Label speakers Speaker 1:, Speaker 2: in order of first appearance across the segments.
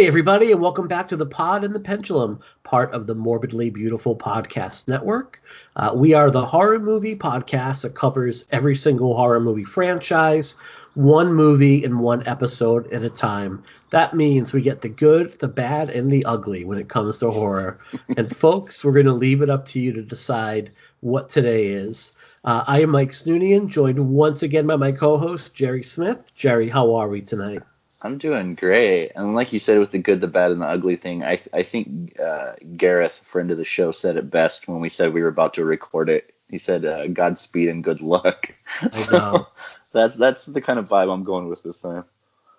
Speaker 1: Hey, everybody, and welcome back to the Pod and the Pendulum, part of the Morbidly Beautiful Podcast Network. We are the horror movie podcast that covers every single horror movie franchise, one movie in one episode at a time. That means we get the good, the bad, and the ugly when it comes to horror. And folks, we're going to leave it up to you to decide what today is. I am Mike Snoonian, joined once again by my co-host, Jerry Smith. Jerry, how are we tonight?
Speaker 2: I'm doing great. And like you said with the good, the bad, and the ugly thing, I think Gareth, a friend of the show, said it best when we said we were about to record it. He said, Godspeed and good luck.
Speaker 1: I know.
Speaker 2: That's the kind of vibe I'm going with this time.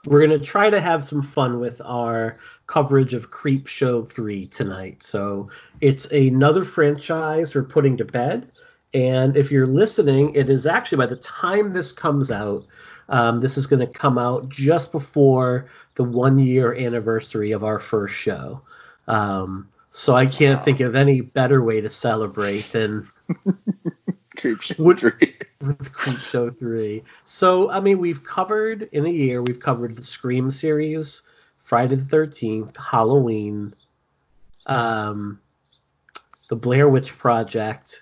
Speaker 1: We're going to try to have some fun with our coverage of Creepshow 3 tonight. So it's another franchise we're putting to bed. And if you're listening, it is actually, by the time this comes out, this is going to come out just before the 1-year anniversary of our first show. So I can't think of any better way to celebrate than
Speaker 2: Creepshow 3.
Speaker 1: With Creepshow 3. So, I mean, we've covered the Scream series, Friday the 13th, Halloween, the Blair Witch Project,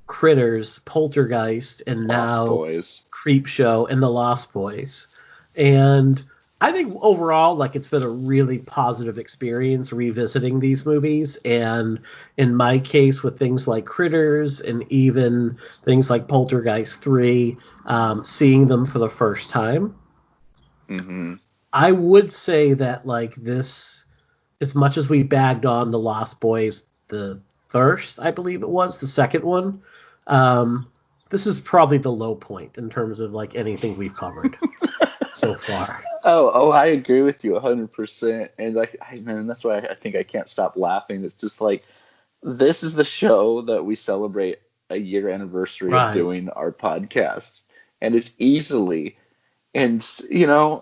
Speaker 1: Critters, Poltergeist, and now Creepshow and the Lost Boys. And I think overall, like, it's been a really positive experience revisiting these movies. And in my case, with things like Critters and even things like Poltergeist 3, seeing them for the first time, I would say that, like, this, as much as we bagged on the Lost Boys, the Thirst, I believe it was, the second one, this is probably the low point in terms of, like, anything we've covered so far.
Speaker 2: Oh, I agree with you 100%. And man, that's why I think I can't stop laughing. It's just like, this is the show that we celebrate a year anniversary of doing our podcast. And it's easily, and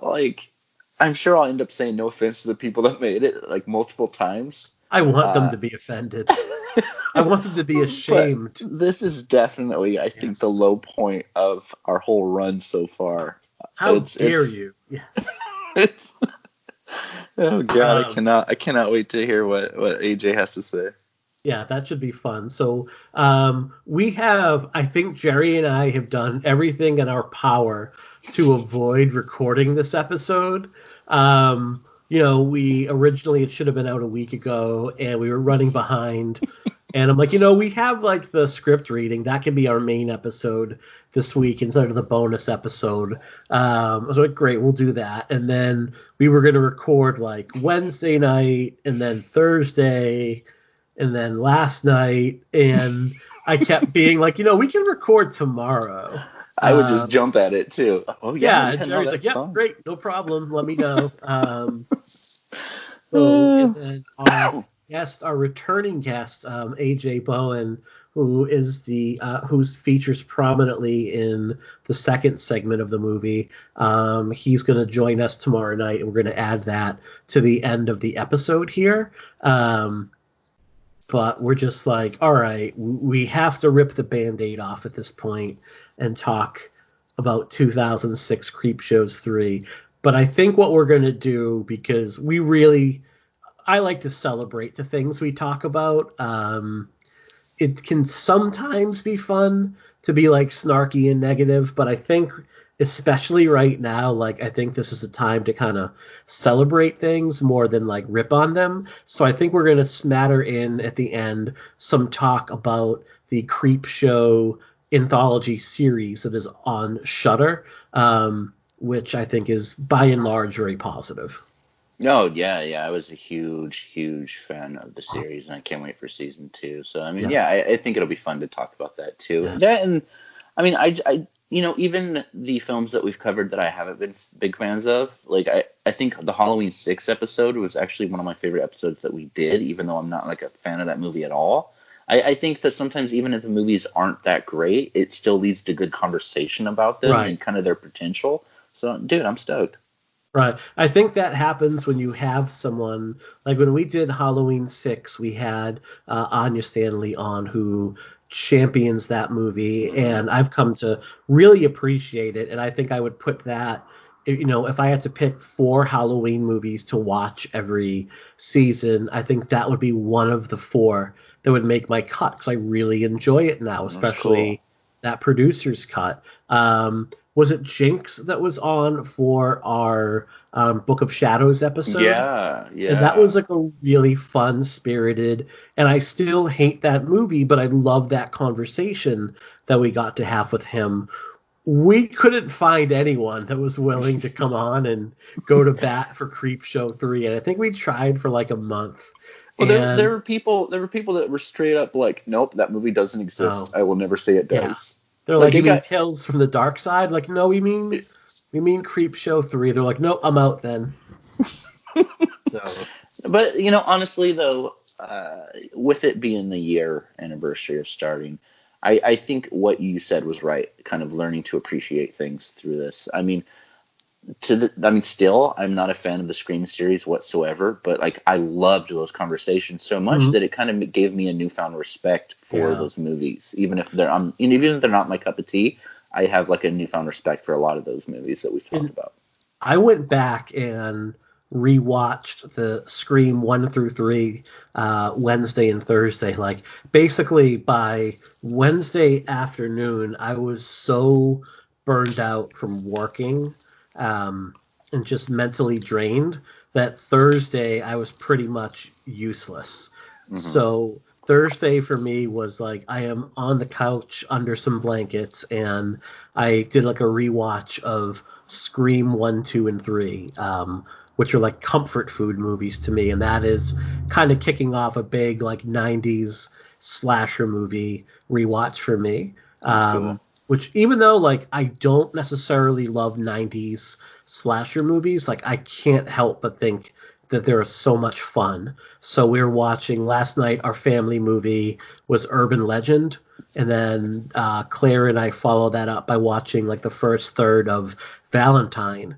Speaker 2: like, I'm sure I'll end up saying no offense to the people that made it, like, multiple times.
Speaker 1: I want them to be offended. I want them to be ashamed.
Speaker 2: But this is definitely, I think, the low point of our whole run so far.
Speaker 1: How dare you? Yes.
Speaker 2: Oh God, I cannot wait to hear what AJ has to say.
Speaker 1: Yeah, that should be fun. So I think Jerry and I have done everything in our power to avoid recording this episode. It should have been out a week ago, and we were running behind. And I'm like, we have, like, the script reading. That can be our main episode this week instead of the bonus episode. I was like, great, we'll do that. And then we were going to record, like, Wednesday night and then Thursday and then last night. And I kept being like, we can record tomorrow.
Speaker 2: I would just jump at it, too. Oh, yeah.
Speaker 1: And Jerry's like, yep, great, no problem. Let me know. And then our returning guest, AJ Bowen, who is who's features prominently in the second segment of the movie. He's going to join us tomorrow night, and we're going to add that to the end of the episode here. But we're just like, all right, we have to rip the Band-Aid off at this point and talk about 2006 Creepshows 3. But I think what we're going to do, because I like to celebrate the things we talk about. It can sometimes be fun to be, like, snarky and negative, but I think especially right now, like, I think this is a time to kind of celebrate things more than, like, rip on them. So I think we're going to smatter in at the end some talk about the Creepshow Anthology series that is on Shudder, which I think is by and large very positive.
Speaker 2: Oh, yeah. I was a huge fan of the series, and I can't wait for season 2. So, I mean, I think it'll be fun to talk about that, too. Yeah. That, and, I mean, I even the films that we've covered that I haven't been big fans of, like, I think the Halloween 6 episode was actually one of my favorite episodes that we did, even though I'm not, like, a fan of that movie at all. I think that sometimes even if the movies aren't that great, it still leads to good conversation about them and kind of their potential. So, dude, I'm stoked.
Speaker 1: Right. I think that happens when you have someone, like when we did Halloween 6, we had Anya Stanley on, who champions that movie, and I've come to really appreciate it. And I think I would put that if I had to pick 4 Halloween movies to watch every season, I think that would be one of the 4 that would make my cut because I really enjoy it now,
Speaker 2: That's cool.
Speaker 1: especially that producer's cut. Was it Jinx that was on for our Book of Shadows episode?
Speaker 2: Yeah,
Speaker 1: And that was
Speaker 2: yeah.
Speaker 1: like a really fun, spirited, and I still hate that movie, but I love that conversation that we got to have with him. We couldn't find anyone that was willing to come on and go to bat for Creepshow 3, and I think we tried for like a month.
Speaker 2: Well, there
Speaker 1: And
Speaker 2: were people that were straight up like, nope, that movie doesn't exist.
Speaker 1: oh,
Speaker 2: I will never say it
Speaker 1: yeah,
Speaker 2: does.
Speaker 1: they're
Speaker 2: Like
Speaker 1: like,
Speaker 2: you
Speaker 1: you mean
Speaker 2: got,
Speaker 1: Tales from the Dark Side? Like, no, we mean Creepshow 3. They're like, nope, I'm out then. So
Speaker 2: but honestly though, with it being the year anniversary of starting, I think what you said was right. Kind of learning to appreciate things through this. I mean, still, I'm not a fan of the Scream series whatsoever, but like I loved those conversations so much
Speaker 1: mhm,
Speaker 2: that it kind of gave me a newfound respect for
Speaker 1: yeah.
Speaker 2: those movies. Even if they're not my cup of tea, I have like a newfound respect for a lot of those movies that we've talked
Speaker 1: And
Speaker 2: about.
Speaker 1: I went back and rewatched the Scream 1 through 3 Wednesday and Thursday. Like basically by Wednesday afternoon, I was so burned out from working um, and just mentally drained that Thursday I was pretty much useless.
Speaker 2: Hmm.
Speaker 1: So Thursday for me was like I am on the couch under some blankets and I did like a rewatch of Scream 1, 2, and 3, which are like comfort food movies to me. And that is kind of kicking off a big like 90s slasher movie rewatch for me.
Speaker 2: That's cool.
Speaker 1: Which even though like I don't necessarily love 90s slasher movies, like I can't help but think that they're so much fun. So we were watching last night. Our family movie was Urban Legend, and then Claire and I followed that up by watching like the first third of Valentine,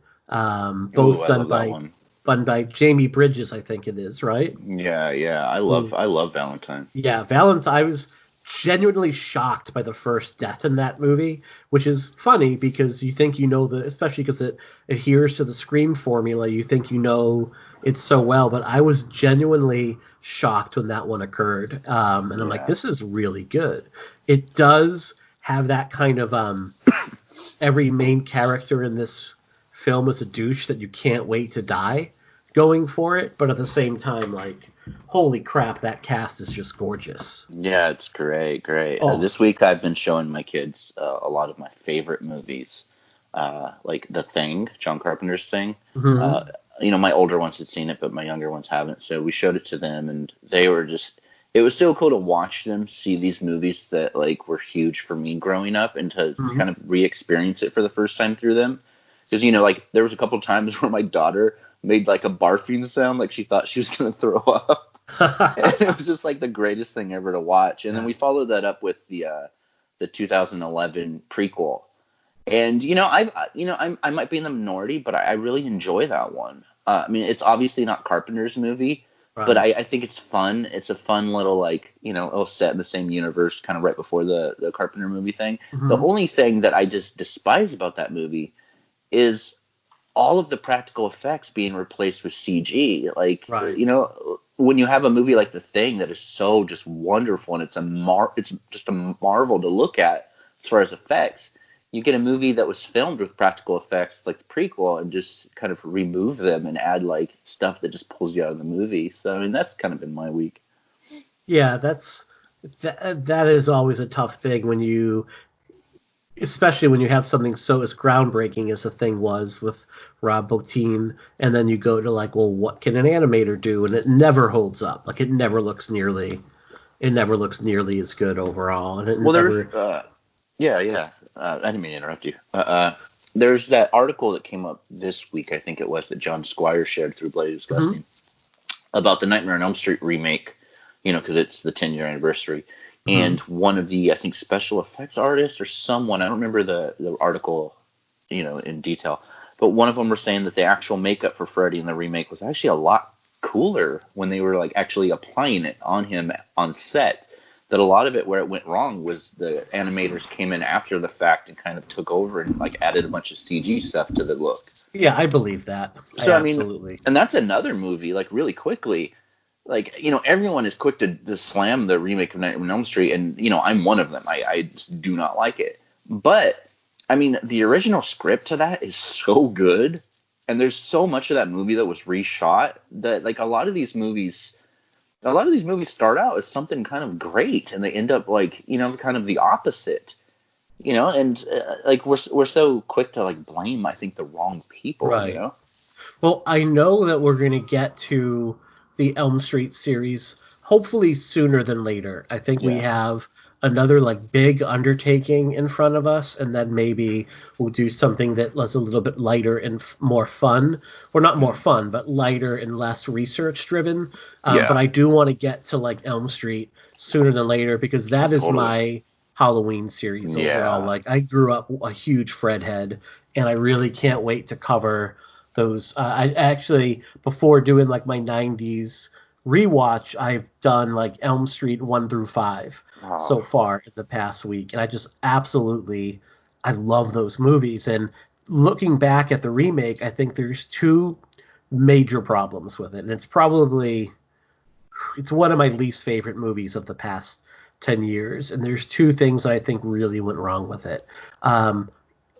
Speaker 2: Ooh,
Speaker 1: both
Speaker 2: I love that one.
Speaker 1: done by Jamie Bridges, I think it is, right?
Speaker 2: Yeah, yeah. I
Speaker 1: Who
Speaker 2: love I love Valentine.
Speaker 1: yeah, Valentine. I was genuinely shocked by the first death in that movie, which is funny because you think you know especially because it adheres to the Scream formula. You think you know it so well, but I was genuinely shocked when that one occurred, and I'm like,
Speaker 2: Yeah.
Speaker 1: this is really good. It does have that kind of every main character in this film is a douche that you can't wait to die going for it, but at the same time, like, holy crap, that cast is just gorgeous.
Speaker 2: Yeah, it's great, great.
Speaker 1: Oh,
Speaker 2: This week I've been showing my kids a lot of my favorite movies, like The Thing, John Carpenter's Thing. Uh,
Speaker 1: hmm
Speaker 2: my older ones had seen it, but my younger ones haven't. So we showed it to them, and they were just. It was so cool to watch them see these movies that like were huge for me growing up, and to
Speaker 1: hmm
Speaker 2: kind of re-experience it for the first time through them. Because like there was a couple times where my daughter made like a barfing sound, like she thought she was gonna throw up. And it was just like the greatest thing ever to watch. And then
Speaker 1: yeah.
Speaker 2: we followed that up with the 2011 prequel. And I might be in the minority, but I really enjoy that one. It's obviously not Carpenter's movie, but
Speaker 1: Right.
Speaker 2: I think it's fun. It's a fun little like it'll set in the same universe, kind of right before the Carpenter movie thing. The
Speaker 1: hmm
Speaker 2: only thing that I just despise about that movie is all of the practical effects being replaced with CG. Like,
Speaker 1: Right.
Speaker 2: when you have a movie like The Thing that is so just wonderful and it's just a marvel to look at as far as effects, you get a movie that was filmed with practical effects like the prequel and just kind of remove them and add like stuff that just pulls you out of the movie. So that's kind of been my week.
Speaker 1: Yeah, that is always a tough thing when you especially when you have something so as groundbreaking as the thing was with Rob Bottin, and then you go to like, well, what can an animator do? And it never holds up. Like it never looks nearly as good overall, and it
Speaker 2: Well, there's
Speaker 1: never.
Speaker 2: yeah, yeah. I didn't mean to interrupt you. There's that article that came up this week, I think it was, that John Squire shared through Bloody
Speaker 1: Mhm.
Speaker 2: Disgusting about the Nightmare on Elm Street remake, because it's the 10-year anniversary.
Speaker 1: Mhm.
Speaker 2: And one of the, I think, special effects artists or someone, I don't remember the article, in detail, but one of them were saying that the actual makeup for Freddy in the remake was actually a lot cooler when they were like actually applying it on him on set that a lot of it where it went wrong was the animators came in after the fact and kind of took over and like added a bunch of CG stuff to the look.
Speaker 1: Yeah, I believe that.
Speaker 2: So
Speaker 1: Absolutely.
Speaker 2: and that's another movie, like really quickly, like, everyone is quick to slam the remake of Nightmare on Elm Street, and, I'm one of them. I just do not like it. But, I mean, the original script to that is so good, and there's so much of that movie that was reshot that, like, a lot of these movies start out as something kind of great, and they end up, like, kind of the opposite. And like we're so quick to like blame, I think, the wrong people.
Speaker 1: Right. Well, I know that we're going to get to the Elm Street series hopefully sooner than later. I think we have another like big undertaking in front of us, and then maybe we'll do something that was a little bit lighter and more fun, or not more fun, but lighter and less research driven. But I do want to get to like Elm Street sooner than later, because that is my Halloween series overall. Like, I grew up a huge Fred head, and I really can't wait to cover those. I actually, before doing like my 90s rewatch, I've done like Elm Street 1 through 5 so far in the past week, and I just absolutely, I love those movies. And looking back at the remake, I think there's two major problems with it, and it's one of my least favorite movies of the past 10 years, and there's two things I think really went wrong with it.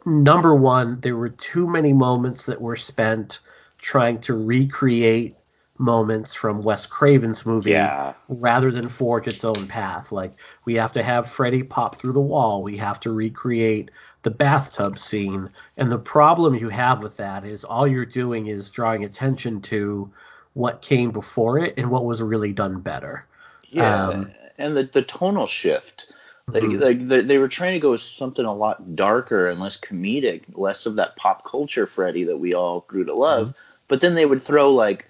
Speaker 1: Number one, there were too many moments that were spent trying to recreate moments from Wes Craven's movie rather than forge its own path. Like, we have to have Freddy pop through the wall. We have to recreate the bathtub scene. And the problem you have with that is all you're doing is drawing attention to what came before it and what was really done better.
Speaker 2: Yeah, and the tonal shift. They were trying to go with something a lot darker and less comedic, less of that pop culture Freddy that we all grew to love. But then they would throw like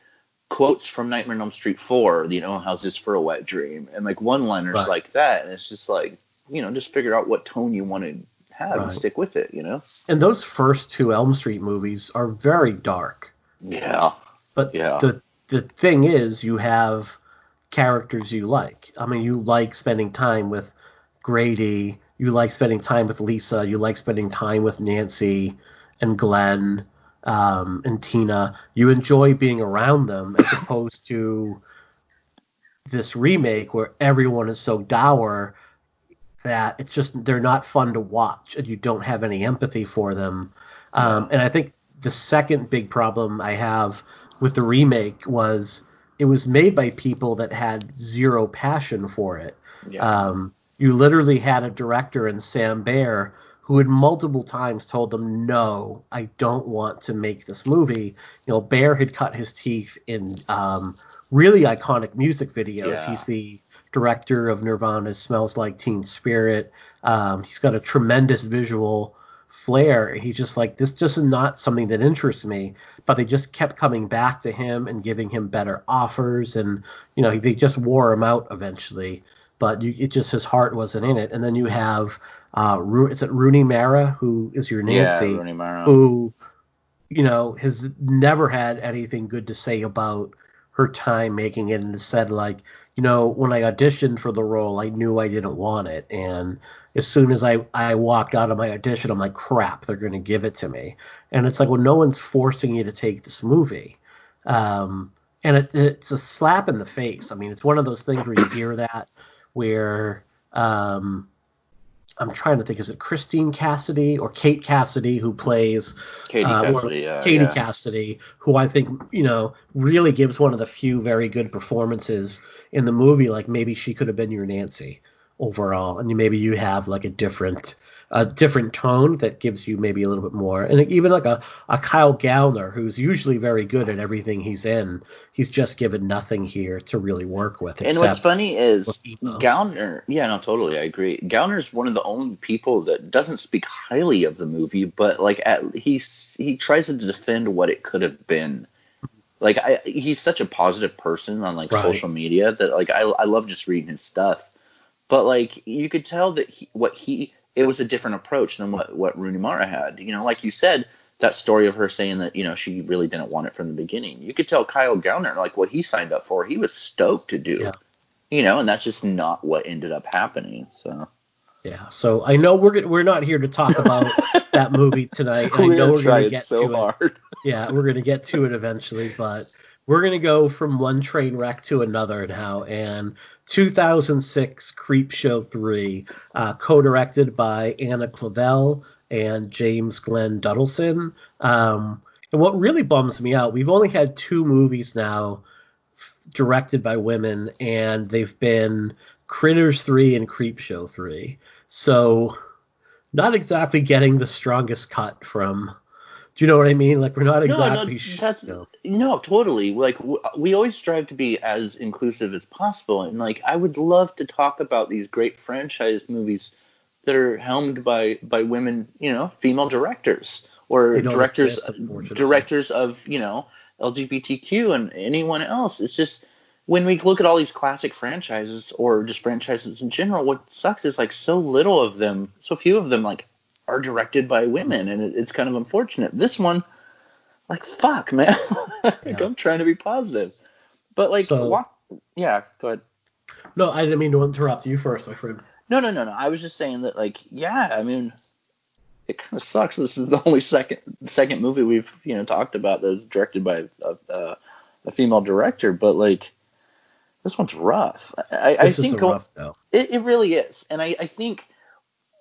Speaker 2: quotes from Nightmare on Elm Street 4, how's this for a wet dream? And like one-liners like that. And it's just like, just figure out what tone you want to have and stick with it,
Speaker 1: And those first two Elm Street movies are very dark.
Speaker 2: Yeah.
Speaker 1: But the thing is, you have characters you like. I mean, you like spending time with Grady, you like spending time with Lisa, you like spending time with Nancy and Glenn and Tina. You enjoy being around them, as opposed to this remake where everyone is so dour that it's just, they're not fun to watch, and you don't have any empathy for them. And I think the second big problem I have with the remake was it was made by people that had zero passion for it. You literally had a director in Sam Baer who had multiple times told them, no, I don't want to make this movie. Baer had cut his teeth in really iconic music videos. He's the director of Nirvana's Smells Like Teen Spirit. He's got a tremendous visual flair. He's just like, this just is not something that interests me. But they just kept coming back to him and giving him better offers, and they just wore him out eventually. But it just, his heart wasn't in it. And then you have is it Rooney Mara, who is your Nancy,
Speaker 2: Rooney Mara,
Speaker 1: who has never had anything good to say about her time making it, and said, like, when I auditioned for the role, I knew I didn't want it, and as soon as I walked out of my audition, I'm like, crap, they're going to give it to me. And it's like, well, no one's forcing you to take this movie. And it's a slap in the face. I mean, it's one of those things where you hear that, where I'm trying to think, is it Christine Cassidy or Kate Cassidy who plays
Speaker 2: Katie Cassidy,
Speaker 1: Cassidy, who I think really gives one of the few very good performances in the movie. Like, maybe she could have been your Nancy overall, and maybe you have like a different tone that gives you maybe a little bit more. And even like a Kyle Gallner, who's usually very good at everything he's in, he's just given nothing here to really work with.
Speaker 2: And what's funny is Gallner, totally, I agree. Gallner's one of the only people that doesn't speak highly of the movie, but like he tries to defend what it could have been. Like, he's such a positive person on like social media that like I love just reading his stuff. But like, you could tell that it was a different approach than what Rooney Mara had. Like you said, that story of her saying that, she really didn't want it from the beginning. You could tell Kyle Gallner, like, what he signed up for, he was stoked to do. and that's just not what ended up happening. So
Speaker 1: yeah, so I know we're not here to talk about that movie tonight. I know we're gonna get
Speaker 2: so
Speaker 1: to
Speaker 2: hard.
Speaker 1: it. Yeah, we're gonna get to it eventually, but we're gonna go from one train wreck to another now. And 2006 Creepshow 3, co-directed by Anna Clavell and James Glenn Duddleson. And what really bums me out, we've only had 2 movies now directed by women, and they've been Critters 3 and Creepshow 3. So not exactly getting the strongest cut from. Do you know what I mean? Like, we're not exactly.
Speaker 2: No, totally. Like, we always strive to be as inclusive as possible, and like, I would love to talk about these great franchise movies that are helmed by women, female directors, or directors of LGBTQ and anyone else. It's just, when we look at all these classic franchises, or just franchises in general, what sucks is like so few of them like are directed by women, and it's kind of unfortunate. This one, like, fuck, man. I'm trying to be positive, but like, yeah, go ahead.
Speaker 1: No, I didn't mean to interrupt you first, my friend.
Speaker 2: No. I was just saying that, like, yeah, I mean, it kind of sucks. This is the only second movie we've talked about that was directed by a female director, but like, this one's rough. I think
Speaker 1: rough, though.
Speaker 2: It really is, and I think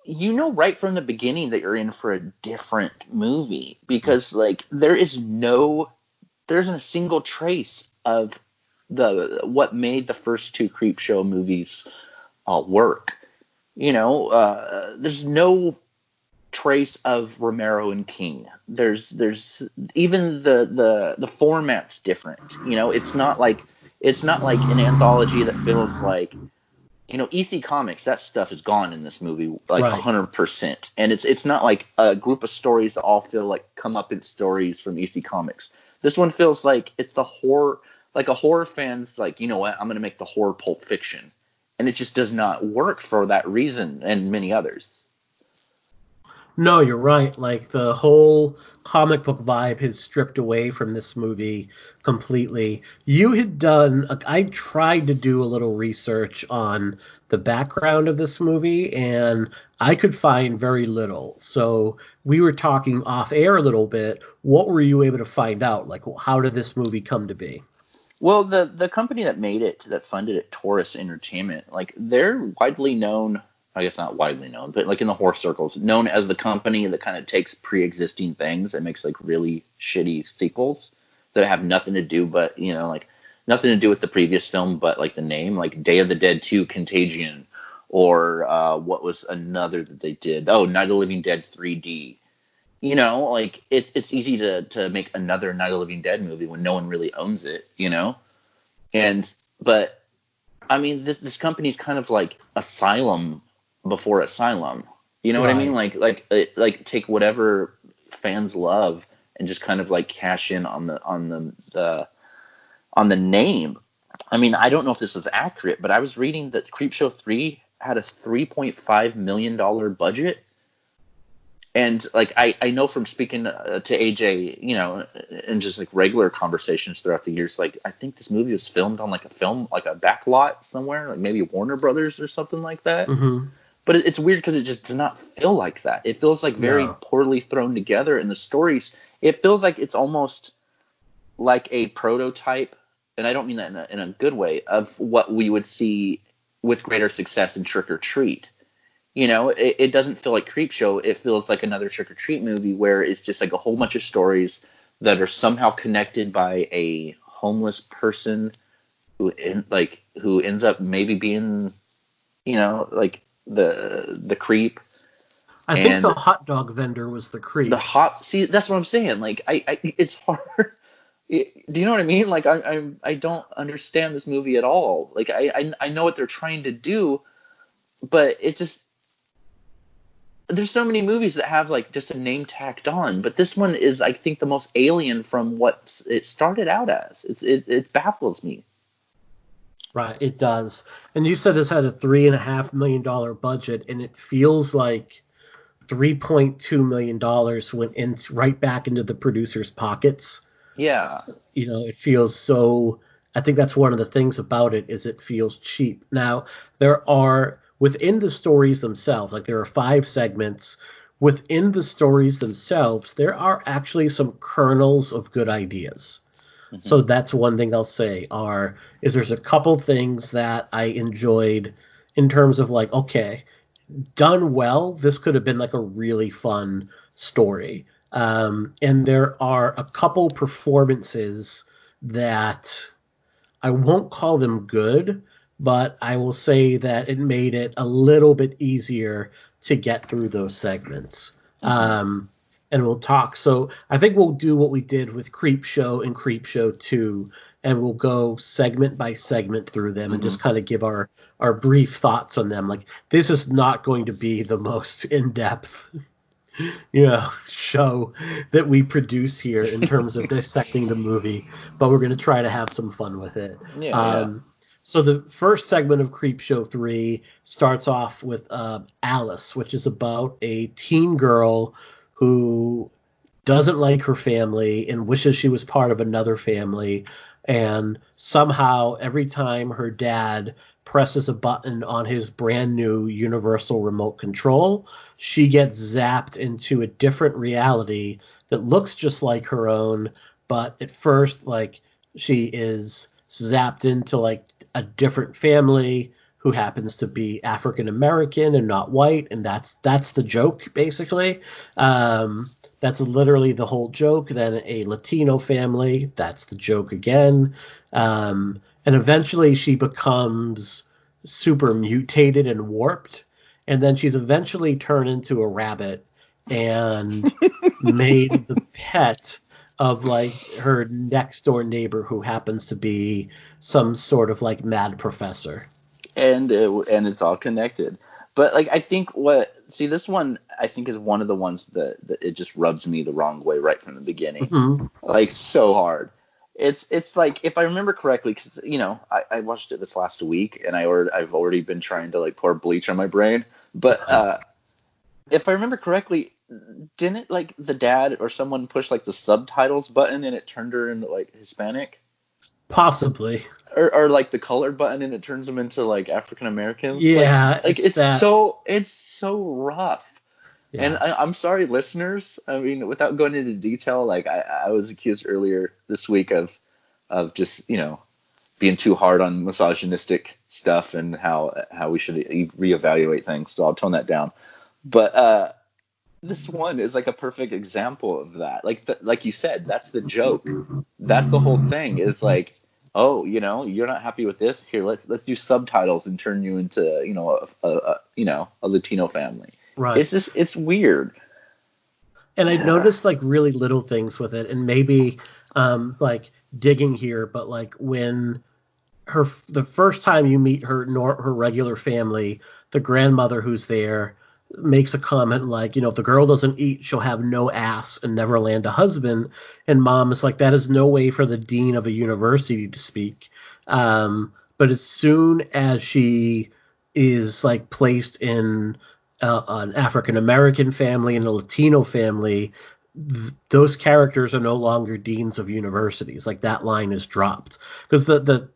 Speaker 2: right from the beginning that you're in for a different movie, because like there isn't a single trace of what made the first 2 Creepshow movies work. There's no trace of Romero and King. There's even the format's different. It's not like an anthology that feels like, EC Comics, that stuff is gone in this movie, like 100%. And it's not like a group of stories that all feel like come up in stories from EC Comics. This one feels like it's the horror, like a horror fan's like, you know what, I'm going to make the horror Pulp Fiction. And it just does not work for that reason and many others.
Speaker 1: No, you're right. Like, the whole comic book vibe has stripped away from this movie completely. I tried to do a little research on the background of this movie, and I could find very little. So we were talking off air a little bit. What were you able to find out? Like, how did this movie come to be?
Speaker 2: Well, the company that funded it, Taurus Entertainment, like, they're widely known. I guess not widely known, but like in the horror circles, known as the company that kind of takes pre-existing things and makes like really shitty sequels that have nothing to do with the previous film, but like the name, like Day of the Dead 2 Contagion, or what was another that they did? Oh, Night of the Living Dead 3D. Like, it's easy to make another Night of the Living Dead movie when no one really owns it, but I mean, this company's kind of like Asylum before Asylum. You know what I mean? Like take whatever fans love and just kind of like cash in on the name. I mean, I don't know if this is accurate, but I was reading that Creepshow 3 had a $3.5 million budget. And like, I know from speaking to AJ, and just like regular conversations throughout the years, like, I think this movie was filmed on like a back lot somewhere, like maybe Warner Brothers or something like that.
Speaker 1: Mm-hmm.
Speaker 2: But it's weird because it just does not feel like that. It feels like very poorly thrown together, and the stories, it feels like it's almost like a prototype, and I don't mean that in a good way, of what we would see with greater success in Trick or Treat. It doesn't feel like Creepshow. It feels like another Trick or Treat movie where it's just like a whole bunch of stories that are somehow connected by a homeless person who ends up maybe being, like the creep.
Speaker 1: I think the hot dog vendor was the creep.
Speaker 2: See, that's what I'm saying. Like, it's hard. Do you know what I mean? Like, I don't understand this movie at all. Like, I know what they're trying to do, but it just, there's so many movies that have like just a name tacked on, but this one is, I think, the most alien from what it started out as. It baffles me.
Speaker 1: Right, it does. And you said this had a $3.5 million budget, and it feels like $3.2 million went right back into the producer's pockets.
Speaker 2: Yeah.
Speaker 1: It feels so I think that's one of the things about it is it feels cheap. Now, there are within the stories themselves, like there are 5 segments. Within the stories themselves, there are actually some kernels of good ideas. So that's one thing I'll say is there's a couple things that I enjoyed in terms of like, okay, done well, this could have been like a really fun story. And there are a couple performances that I won't call them good, but I will say that it made it a little bit easier to get through those segments. And we'll talk. So I think we'll do what we did with Creepshow and Creepshow 2, and we'll go segment by segment through them and just kind of give our brief thoughts on them. Like, this is not going to be the most in-depth show that we produce here in terms of dissecting the movie, but we're going to try to have some fun with it. So the first segment of Creepshow 3 starts off with Alice, which is about a teen girl who doesn't like her family and wishes she was part of another family. And somehow every time her dad presses a button on his brand new universal remote control, she gets zapped into a different reality that looks just like her own. But at first, like, she is zapped into like a different family who happens to be African American and not white, and that's the joke basically. That's literally the whole joke. Then a Latino family, that's the joke again. And eventually she becomes super mutated and warped, and then she's eventually turned into a rabbit and made the pet of like her next door neighbor who happens to be some sort of like mad professor.
Speaker 2: And it's all connected. But like, I think this one I think is one of the ones that it just rubs me the wrong way right from the beginning, like so hard. It's like, if I remember correctly, because I watched it this last week and I've already been trying to like pour bleach on my brain. But if I remember correctly, didn't like the dad or someone push like the subtitles button and it turned her into like Hispanic?
Speaker 1: Possibly.
Speaker 2: Or like the colored button and it turns them into like African Americans.
Speaker 1: Yeah,
Speaker 2: like it's so rough. Yeah. And I'm sorry, listeners. I mean, without going into detail, like I was accused earlier this week of just being too hard on misogynistic stuff and how we should reevaluate things. So I'll tone that down. But this one is like a perfect example of that. Like you said, that's the joke. That's the whole thing. Is like, oh, you're not happy with this? Here, let's do subtitles and turn you into a Latino family.
Speaker 1: Right.
Speaker 2: It's weird.
Speaker 1: And I noticed like really little things with it, and maybe like digging here, but like when the first time you meet her regular family, the grandmother who's there makes a comment like, if the girl doesn't eat, she'll have no ass and never land a husband. And mom is like, that is no way for the dean of a university to speak. But as soon as she is like placed in an African American family and a Latino family, those characters are no longer deans of universities. Like, that line is dropped because the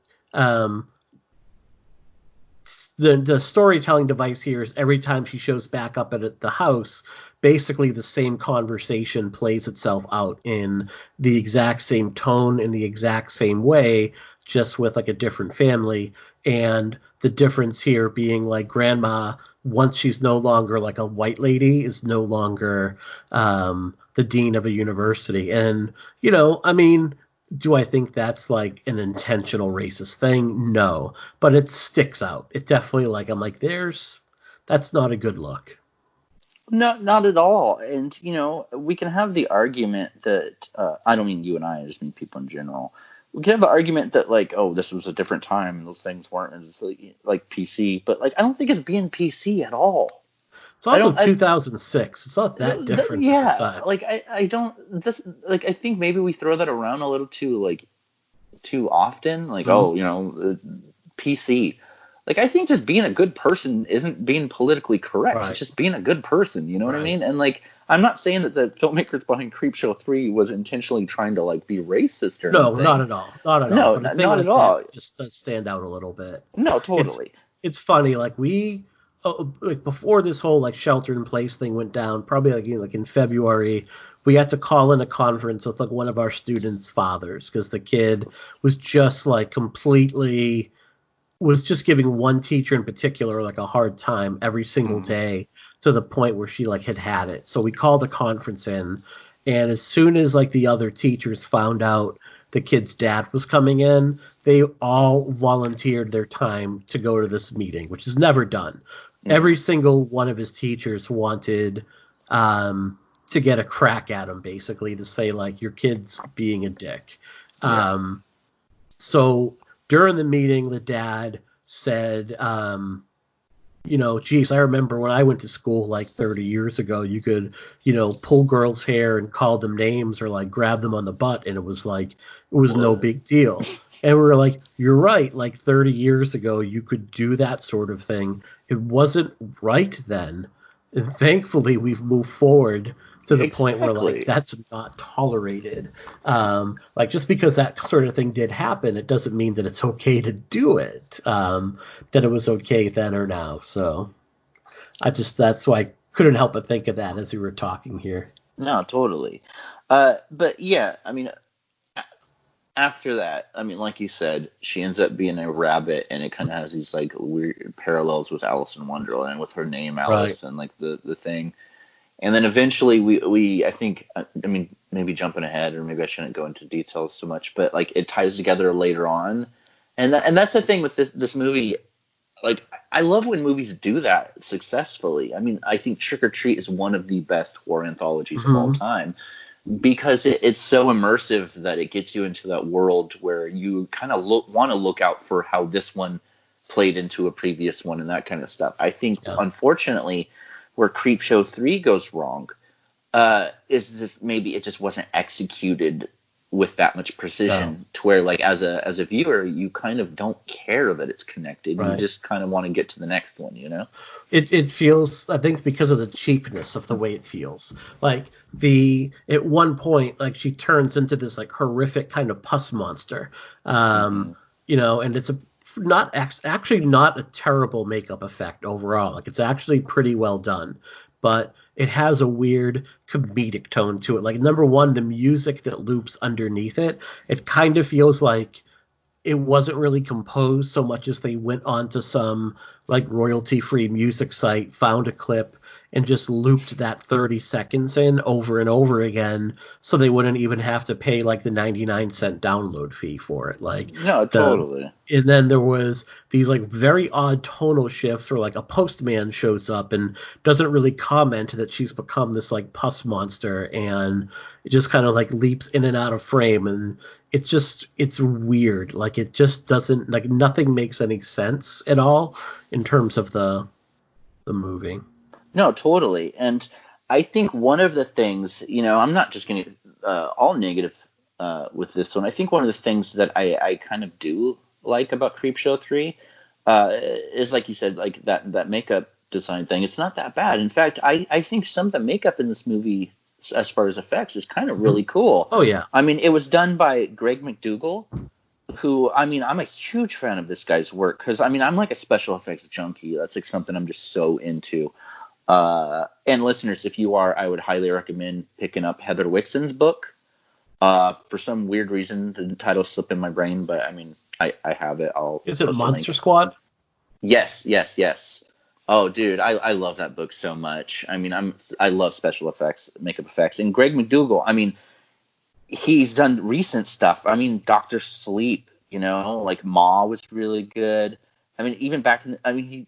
Speaker 1: storytelling device here is every time she shows back up at the house, basically the same conversation plays itself out in the exact same tone, in the exact same way, just with like a different family. And the difference here being like grandma, once she's no longer like a white lady, is no longer the dean of a university. And, I mean, do I think that's like an intentional racist thing? No, but it sticks out. It definitely, like, I'm like, that's not a good look.
Speaker 2: No, not at all. And, we can have the argument that, I don't mean you and I just mean people in general. We can have the argument that, like, oh, this was a different time and those things weren't as, like PC. But, like, I don't think it's being PC at all.
Speaker 1: It's also 2006. It's not that different.
Speaker 2: Yeah,
Speaker 1: at the time.
Speaker 2: Like I don't. This, like, I think maybe we throw that around a little too often. Like, PC. Like, I think just being a good person isn't being politically correct. Right. It's just being a good person. You know what I mean? And like, I'm not saying that the filmmakers behind Creepshow 3 was intentionally trying to like be racist or
Speaker 1: No,
Speaker 2: anything.
Speaker 1: not at all. Not at all.
Speaker 2: No,
Speaker 1: But a thing
Speaker 2: not at
Speaker 1: like that
Speaker 2: all.
Speaker 1: just does stand out a little bit.
Speaker 2: No,
Speaker 1: It's
Speaker 2: totally.
Speaker 1: it's funny. Like like before this whole like shelter in place thing went down, probably like in February, we had to call in a conference with like one of our students' fathers because the kid was just like completely was just giving one teacher in particular like a hard time every single day to the point where she like had it. So we called a conference in, and as soon as like the other teachers found out the kid's dad was coming in, they all volunteered their time to go to this meeting, which is never done. Every single one of his teachers wanted to get a crack at him, basically, to say like your kid's being a dick. So during the meeting, the dad said, geez, I remember when I went to school like 30 years ago, you could, pull girls' hair and call them names or like grab them on the butt, and it was no big deal. And we were like, you're right. Like 30 years ago, you could do that sort of thing. It wasn't right then. And thankfully, we've moved forward to the point where like that's not tolerated. Like just because that sort of thing did happen, it doesn't mean that it's okay to do it. That it was okay then or now. So that's why I couldn't help but think of that as we were talking here.
Speaker 2: No, totally. But yeah, I mean, after that, I mean, like you said, she ends up being a rabbit, and it kind of has these like weird parallels with Alice in Wonderland with her name Alice and like the thing. And then eventually we I think, I mean, maybe jumping ahead, or maybe I shouldn't go into details so much, but like it ties together later on. And that's the thing with this movie. Like, I love when movies do that successfully. I mean, I think Trick or Treat is one of the best horror anthologies of all time, because it's so immersive that it gets you into that world where you kind of want to look out for how this one played into a previous one and that kind of stuff. I think, unfortunately, where Creepshow 3 goes wrong is this, maybe it just wasn't executed with that much precision to where, like, as a viewer, you kind of don't care that it's connected. You just kind of want to get to the next one,
Speaker 1: It feels, I think, because of the cheapness of the way it feels. Like at one point, like she turns into this like horrific kind of pus monster, and it's actually not a terrible makeup effect overall. Like it's actually pretty well done, but it has a weird comedic tone to it. Like, number one, the music that loops underneath it, it kind of feels like it wasn't really composed so much as they went onto some like royalty-free music site, found a clip, and just looped that 30 seconds in over and over again, so they wouldn't even have to pay like the 99-cent download fee for it. Like,
Speaker 2: no, totally.
Speaker 1: And then there was these like very odd tonal shifts where like a postman shows up and doesn't really comment that she's become this like pus monster, and it just kind of like leaps in and out of frame, and it's weird. Like it just doesn't, like, nothing makes any sense at all in terms of the movie.
Speaker 2: No, totally. And I think one of the things, I'm not just going to all negative with this one. I think one of the things that I kind of do like about Creepshow 3 is, like you said, like that makeup design thing. It's not that bad. In fact, I think some of the makeup in this movie, as far as effects, is kind of really cool.
Speaker 1: Oh, yeah.
Speaker 2: I mean, it was done by Greg Nicotero, who, I mean, I'm a huge fan of this guy's work, because, I mean, I'm like a special effects junkie. That's like something I'm just so into. And listeners, if you are, I would highly recommend picking up Heather Wixon's book. For some weird reason, the title slipped in my brain, but I mean, I have it.
Speaker 1: Is it Monster Squad?
Speaker 2: Yes. Oh, dude, I love that book so much. I mean, I love special effects, makeup effects, and Greg McDougall. I mean, he's done recent stuff. I mean, Doctor Sleep, like Ma was really good. I mean, even back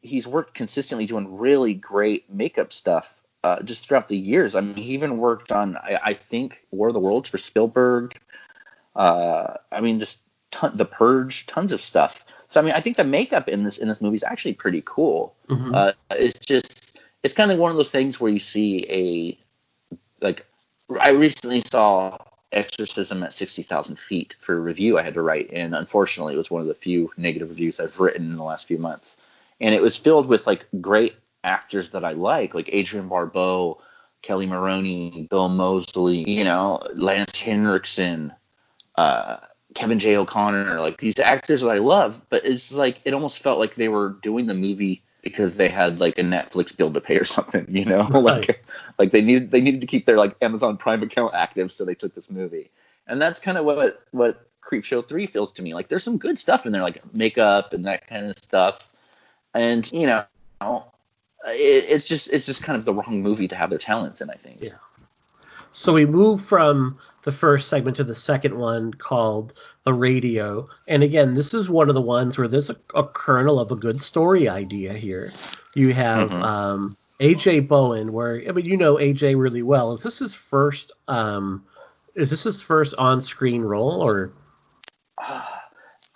Speaker 2: he's worked consistently doing really great makeup stuff just throughout the years. I mean, he even worked on, I think, War of the Worlds for Spielberg. I mean, just The Purge, tons of stuff. So, I mean, I think the makeup in this movie is actually pretty cool. It's kind of one of those things where you see I recently saw Exorcism at 60,000 feet for a review I had to write, and unfortunately it was one of the few negative reviews I've written in the last few months, and it was filled with like great actors that I like Adrienne Barbeau, Kelly Maroney, Bill Moseley, Lance Henriksen, Kevin J. O'Connor, like these actors that I love, but it's like it almost felt like they were doing the movie because they had like a Netflix bill to pay or something,
Speaker 1: Right.
Speaker 2: like they needed to keep their like Amazon Prime account active, so they took this movie. And that's kind of what Creepshow 3 feels to me. Like there's some good stuff in there, like makeup and that kind of stuff. And it's just kind of the wrong movie to have their talents in, I think.
Speaker 1: Yeah. So we move from the first segment to the second one called The Radio. And again, this is one of the ones where there's a kernel of a good story idea here. You have A.J. Bowen, where, I mean, A.J. really well. Is this his first on-screen role, or?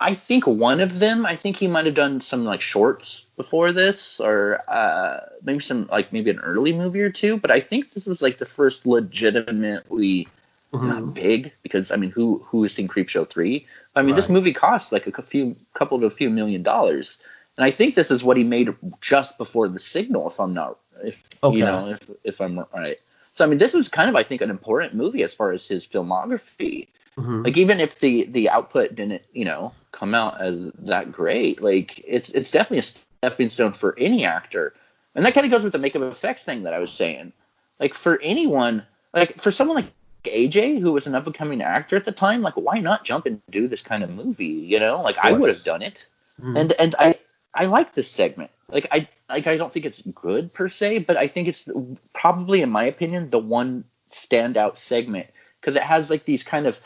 Speaker 2: I think one of them. I think he might have done some like shorts before this, or maybe an early movie or two. But I think this was like the first legitimately not big, because I mean, who has seen Creepshow 3? I mean, This movie cost like a few $1 million, and I think this is what he made just before The Signal, if I'm right. So I mean, this was kind of, I think, an important movie as far as his filmography. Like even if the output didn't, come out as that great, like it's definitely a stepping stone for any actor. And that kind of goes with the makeup effects thing that I was saying. Like for anyone, like for someone like AJ, who was an up and coming actor at the time, like why not jump and do this kind of movie? Like I would have done it. And I like this segment. I don't think it's good per se, but I think it's probably, in my opinion, the one standout segment, because it has like these kind of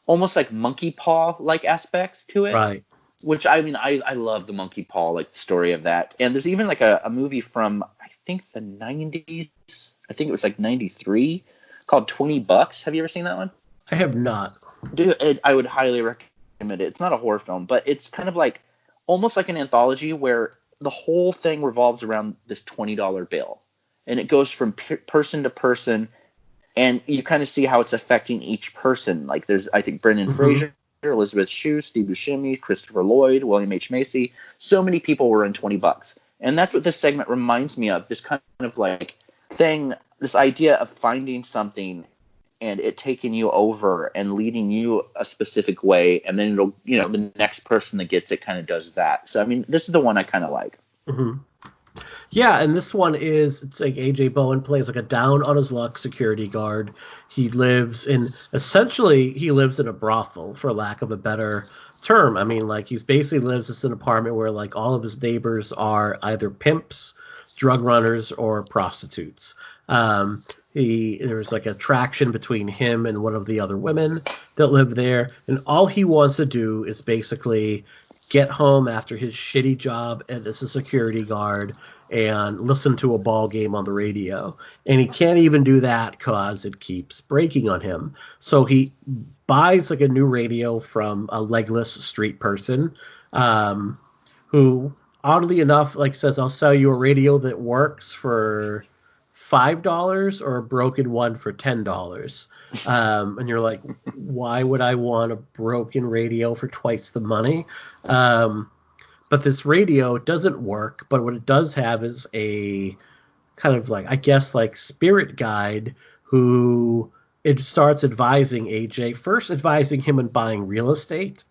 Speaker 2: almost like monkey paw like aspects to it.
Speaker 1: Right.
Speaker 2: Which I mean, I love the monkey paw like story of that. And there's even like a movie from I think the 90s. I think it was like 93, called $20. Have you ever seen that one?
Speaker 1: I have not.
Speaker 2: Dude, I would highly recommend it. It's not a horror film, but it's kind of like almost like an anthology where the whole thing revolves around this $20 bill, and it goes from person to person. And you kind of see how it's affecting each person. Like there's, I think, Brendan Fraser, Elizabeth Shue, Steve Buscemi, Christopher Lloyd, William H. Macy. So many people were in $20. And that's what this segment reminds me of, this kind of like thing, this idea of finding something and it taking you over and leading you a specific way. And then it'll, the next person that gets it kind of does that. So, I mean, this is the one I kind of like.
Speaker 1: Yeah, and this one it's like A.J. Bowen plays like a down on his luck security guard. He lives in a brothel, for lack of a better term. I mean, like he basically lives in an apartment where like all of his neighbors are either pimps, drug runners, or prostitutes. There's like attraction between him and one of the other women that live there, and all he wants to do is basically get home after his shitty job as a security guard and listen to a ball game on the radio. And he can't even do that because it keeps breaking on him. So he buys like a new radio from a legless street person, who oddly enough like says, I'll sell you a radio that works for $5 or a broken one for $10. And you're like, why would I want a broken radio for twice the money? But this radio doesn't work, but what it does have is a kind of like, I guess, like spirit guide who it starts advising AJ, first advising him in buying real estate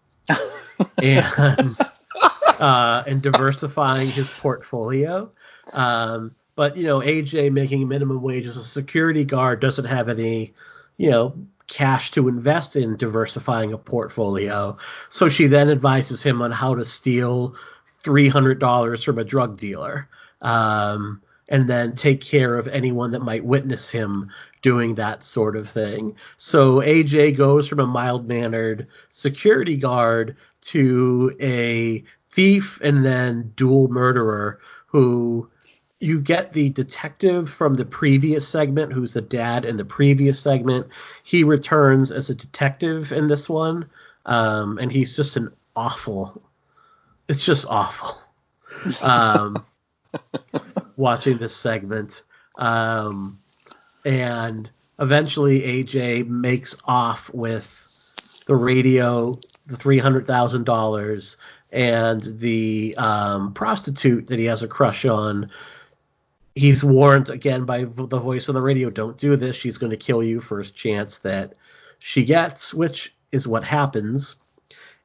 Speaker 1: and diversifying his portfolio. But, AJ making minimum wage as a security guard doesn't have any, cash to invest in diversifying a portfolio. So she then advises him on how to steal $300 from a drug dealer, and then take care of anyone that might witness him doing that sort of thing. So AJ goes from a mild-mannered security guard to a thief and then dual murderer who... You get the detective from the previous segment, who's the dad in the previous segment. He returns as a detective in this one, and he's just it's just awful watching this segment. And eventually AJ makes off with the radio, the $300,000, and the prostitute that he has a crush on. he's warned again by the voice on the radio, don't do this. She's going to kill you first chance that she gets, which is what happens.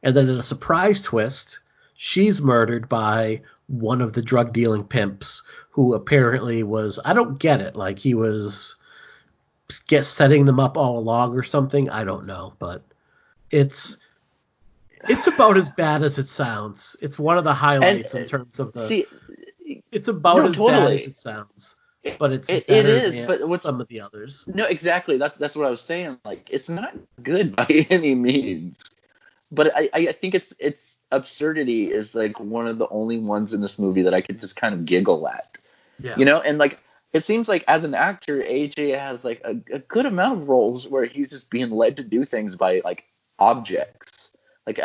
Speaker 1: And then in a surprise twist, she's murdered by one of the drug dealing pimps who apparently was, I don't get it, like he was setting them up all along or something. I don't know, but it's about as bad as it sounds. It's one of the highlights in terms of the. It's about as bad as it sounds, but it's
Speaker 2: it
Speaker 1: better
Speaker 2: is.
Speaker 1: than
Speaker 2: But what's
Speaker 1: some of the others?
Speaker 2: No, exactly. That's what I was saying. Like, it's not good by any means. But I think its absurdity is like one of the only ones in this movie that I could just kind of giggle at.
Speaker 1: Yeah.
Speaker 2: You know, and like it seems like as an actor, AJ has like a good amount of roles where he's just being led to do things by like objects. Like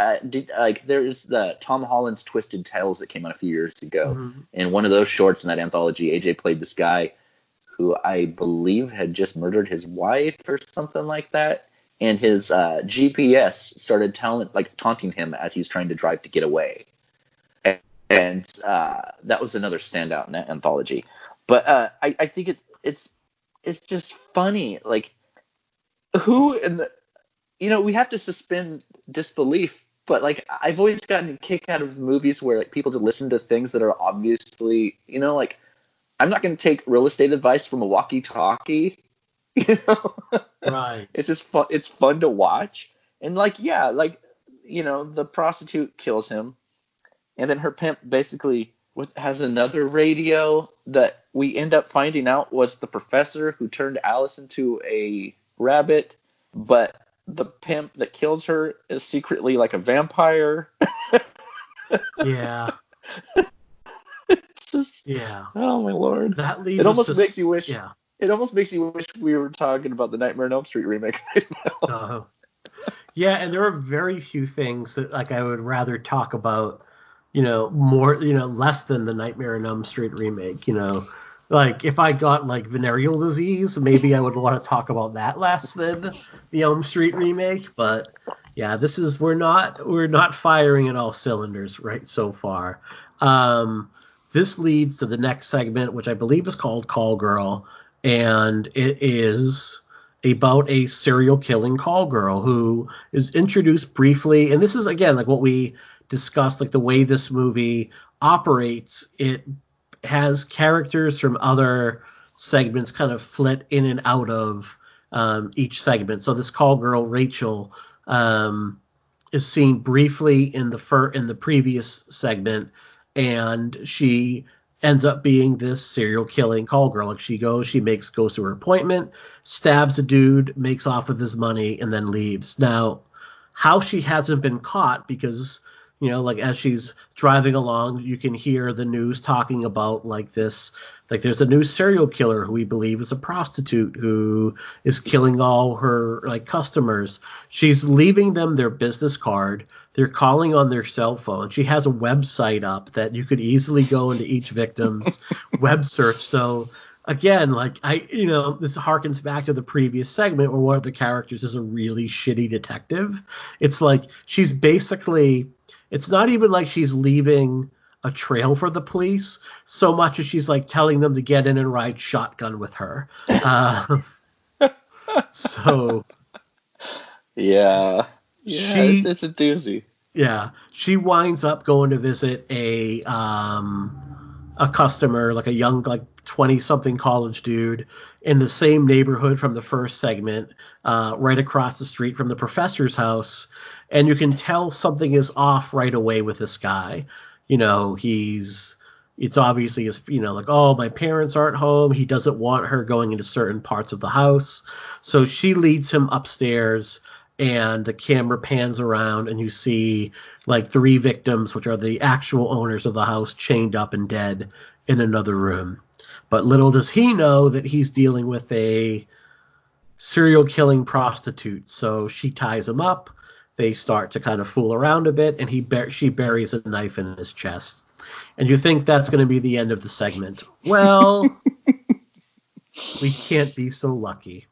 Speaker 2: there's the Tom Holland's Twisted Tales that came out a few years ago.
Speaker 1: Mm-hmm.
Speaker 2: In one of those shorts in that anthology, AJ played this guy who I believe had just murdered his wife or something like that. And his GPS started taunting him as he was trying to drive to get away. And that was another standout in that anthology. But I think it's just funny. Like, who in the, we have to suspend disbelief. But like, I've always gotten a kick out of movies where like people to listen to things that are obviously, like, I'm not going to take real estate advice from a walkie-talkie.
Speaker 1: Right.
Speaker 2: It's just fun. It's fun to watch. And like, yeah, like, the prostitute kills him, and then her pimp basically has another radio that we end up finding out was the professor who turned Alice into a rabbit, but the pimp that kills her is secretly like a vampire.
Speaker 1: Yeah.
Speaker 2: It's just,
Speaker 1: yeah.
Speaker 2: Oh my lord.
Speaker 1: That leaves
Speaker 2: it almost
Speaker 1: just,
Speaker 2: makes you wish.
Speaker 1: Yeah.
Speaker 2: It almost makes you wish we were talking about the Nightmare on Elm Street remake right now.
Speaker 1: Uh-huh. Yeah, and there are very few things that like I would rather talk about, more, less than the Nightmare on Elm Street remake. Like if I got like venereal disease, maybe I would want to talk about that less than the Elm Street remake. But yeah, we're not firing at all cylinders right so far. This leads to the next segment, which I believe is called Call Girl. And it is about a serial killing call girl who is introduced briefly. And this is, again, like what we discussed, like the way this movie operates. It has characters from other segments kind of flit in and out of each segment. So this call girl, Rachel, is seen briefly in the previous segment, and she ends up being this serial killing call girl. Like she goes to her appointment, stabs a dude, makes off with his money, and then leaves. Now, how she hasn't been caught, because, like as she's driving along, you can hear the news talking about like this, like there's a new serial killer who we believe is a prostitute who is killing all her like customers. She's leaving them their business card. They're calling on their cell phone. She has a website up that you could easily go into each victim's web search. So again, like this harkens back to the previous segment where one of the characters is a really shitty detective. It's like she's basically, it's not even like she's leaving a trail for the police so much as she's like telling them to get in and ride shotgun with her. So
Speaker 2: yeah, it's a doozy.
Speaker 1: Yeah, she winds up going to visit a customer, like a young, like 20-something college dude in the same neighborhood from the first segment, right across the street from the professor's house. And you can tell something is off right away with this guy. It's obviously, like, oh, my parents aren't home. He doesn't want her going into certain parts of the house. So she leads him upstairs, and the camera pans around, and you see like 3 victims, which are the actual owners of the house, chained up and dead in another room. But little does he know that he's dealing with a serial killing prostitute. So she ties him up. They start to kind of fool around a bit, and she buries a knife in his chest. And you think that's going to be the end of the segment. Well, we can't be so lucky.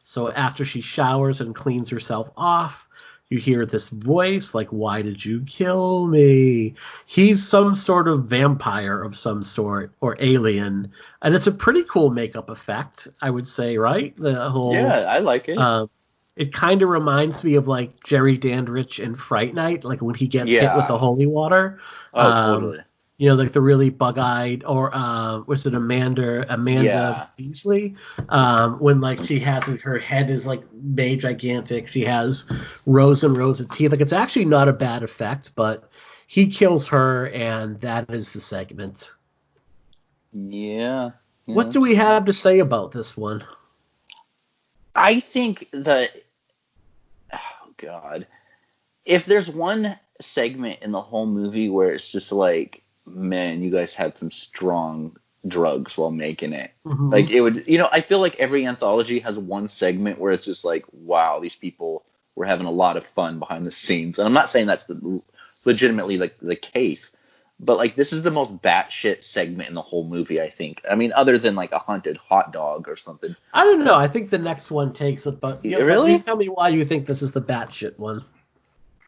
Speaker 1: So after she showers and cleans herself off, you hear this voice like, why did you kill me? He's some sort of vampire of some sort or alien. And it's a pretty cool makeup effect, I would say, right? The whole
Speaker 2: I like it.
Speaker 1: It kind of reminds me of like Jerry Dandridge in Fright Night, like when he gets hit with the holy water.
Speaker 2: Oh, totally.
Speaker 1: Like the really bug-eyed, or was it Amanda Beasley? When like she has like, her head is like made gigantic, she has rows and rows of teeth. Like it's actually not a bad effect, but he kills her, and that is the segment.
Speaker 2: Yeah.
Speaker 1: What do we have to say about this one?
Speaker 2: I think that, oh God, if there's one segment in the whole movie where it's just like, man, you guys had some strong drugs while making it.
Speaker 1: Mm-hmm.
Speaker 2: Like it would, I feel like every anthology has one segment where it's just like, wow, these people were having a lot of fun behind the scenes. And I'm not saying that's legitimately like the case, but like this is the most batshit segment in the whole movie, I think. I mean, other than like a haunted hot dog or something.
Speaker 1: I don't know. I think the next one takes it, but
Speaker 2: really?
Speaker 1: Tell me why you think this is the batshit one.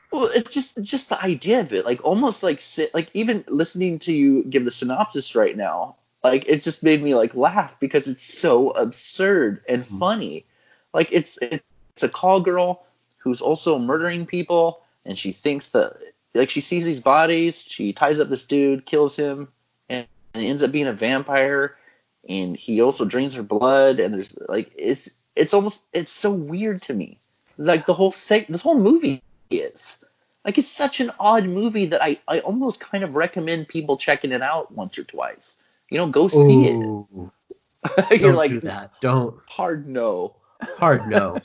Speaker 2: Well, it's just the idea of it, like almost like even listening to you give the synopsis right now, like it just made me like laugh because it's so absurd and funny. Like it's a call girl who's also murdering people, and she thinks that like she sees these bodies, she ties up this dude, kills him, and ends up being a vampire, and he also drains her blood, and there's like it's so weird to me. Like this whole movie is. Like, it's such an odd movie that I almost kind of recommend people checking it out once or twice. Go see it.
Speaker 1: You're don't do that. Don't.
Speaker 2: Hard no.
Speaker 1: Hard no.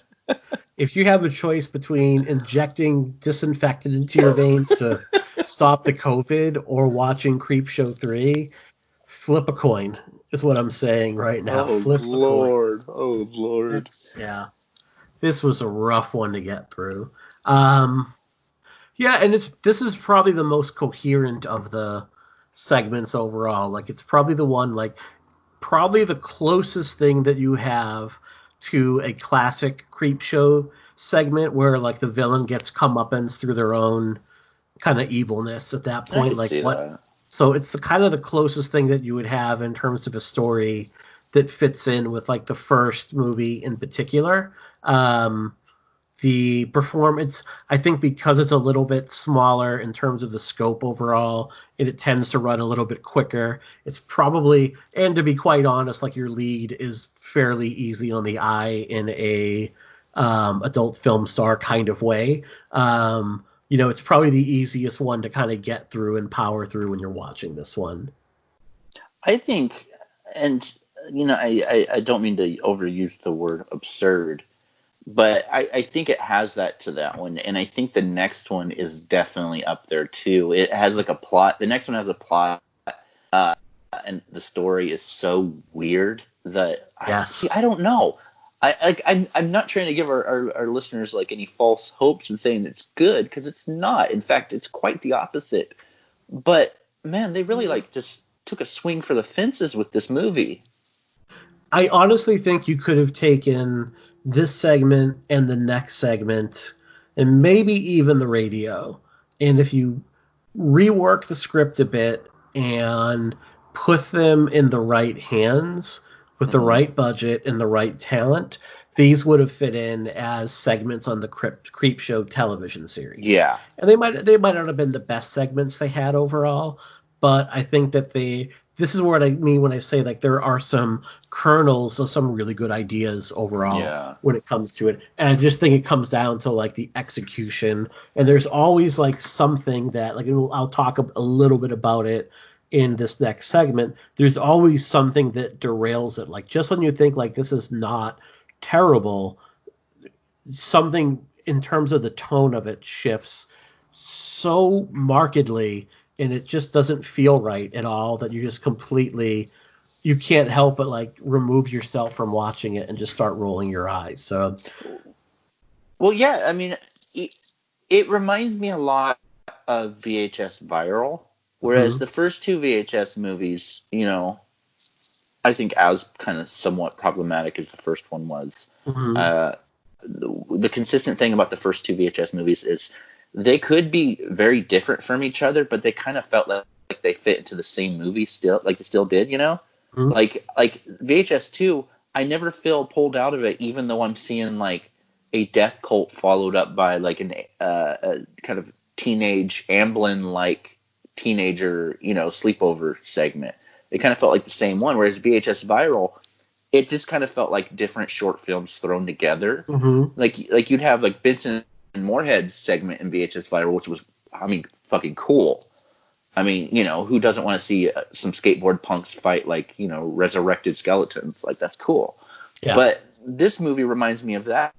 Speaker 1: If you have a choice between injecting disinfectant into your veins to stop the COVID or watching Creepshow 3, flip a coin is what I'm saying right now. Flip
Speaker 2: Lord. A coin. Oh, Lord.
Speaker 1: Yeah. This was a rough one to get through. Yeah, and this is probably the most coherent of the segments overall. Like, it's probably the one, like, probably the closest thing that you have to a classic Creepshow segment where, like, the villain gets comeuppance through their own kind of evilness at that point.
Speaker 2: I can see that.
Speaker 1: So it's the kind of the closest thing that you would have in terms of a story that fits in with, like, the first movie in particular. The performance, I think because it's a little bit smaller in terms of the scope overall, and it tends to run a little bit quicker. It's probably, and to be quite honest, like your lead is fairly easy on the eye in a adult film star kind of way. It's probably the easiest one to kind of get through and power through when you're watching this one.
Speaker 2: I think, and I don't mean to overuse the word absurd, but I think it has that to that one, and I think the next one is definitely up there too. It has like a plot. The next one has a plot, and the story is so weird that I don't know. I'm not trying to give our listeners like any false hopes and saying it's good, because it's not. In fact, it's quite the opposite. But man, they really like just took a swing for the fences with this movie.
Speaker 1: I honestly think you could have taken this segment and the next segment and maybe even the radio, and if you rework the script a bit and put them in the right hands with the right budget and the right talent, these would have fit in as segments on the Creepshow television series.
Speaker 2: Yeah.
Speaker 1: And they might not have been the best segments they had overall, but I think that this is what I mean when I say like there are some kernels of some really good ideas overall when it comes to it. And I just think it comes down to like the execution. And there's always like something that, like, I'll talk a little bit about it in this next segment. There's always something that derails it. Like just when you think like this is not terrible, something in terms of the tone of it shifts so markedly, and it just doesn't feel right at all, that you just completely, you can't help but like remove yourself from watching it and just start rolling your eyes. So,
Speaker 2: well, yeah, I mean, it reminds me a lot of VHS Viral, whereas the first two VHS movies, I think as kind of somewhat problematic as the first one was, the consistent thing about the first two VHS movies is they could be very different from each other, but they kind of felt like they fit into the same movie still, like they still did, you know?
Speaker 1: Mm-hmm.
Speaker 2: Like VHS 2, I never feel pulled out of it, even though I'm seeing like a death cult followed up by like a kind of teenage Amblin like teenager, you know, sleepover segment. It kind of felt like the same one, whereas VHS Viral, it just kind of felt like different short films thrown together.
Speaker 1: Mm-hmm.
Speaker 2: Like you'd have like Benson and Moorhead's segment in VHS Viral, which was, I mean, fucking cool. I mean, you know, who doesn't want to see some skateboard punks fight like, you know, resurrected skeletons? Like, that's cool.
Speaker 1: Yeah.
Speaker 2: But this movie reminds me of that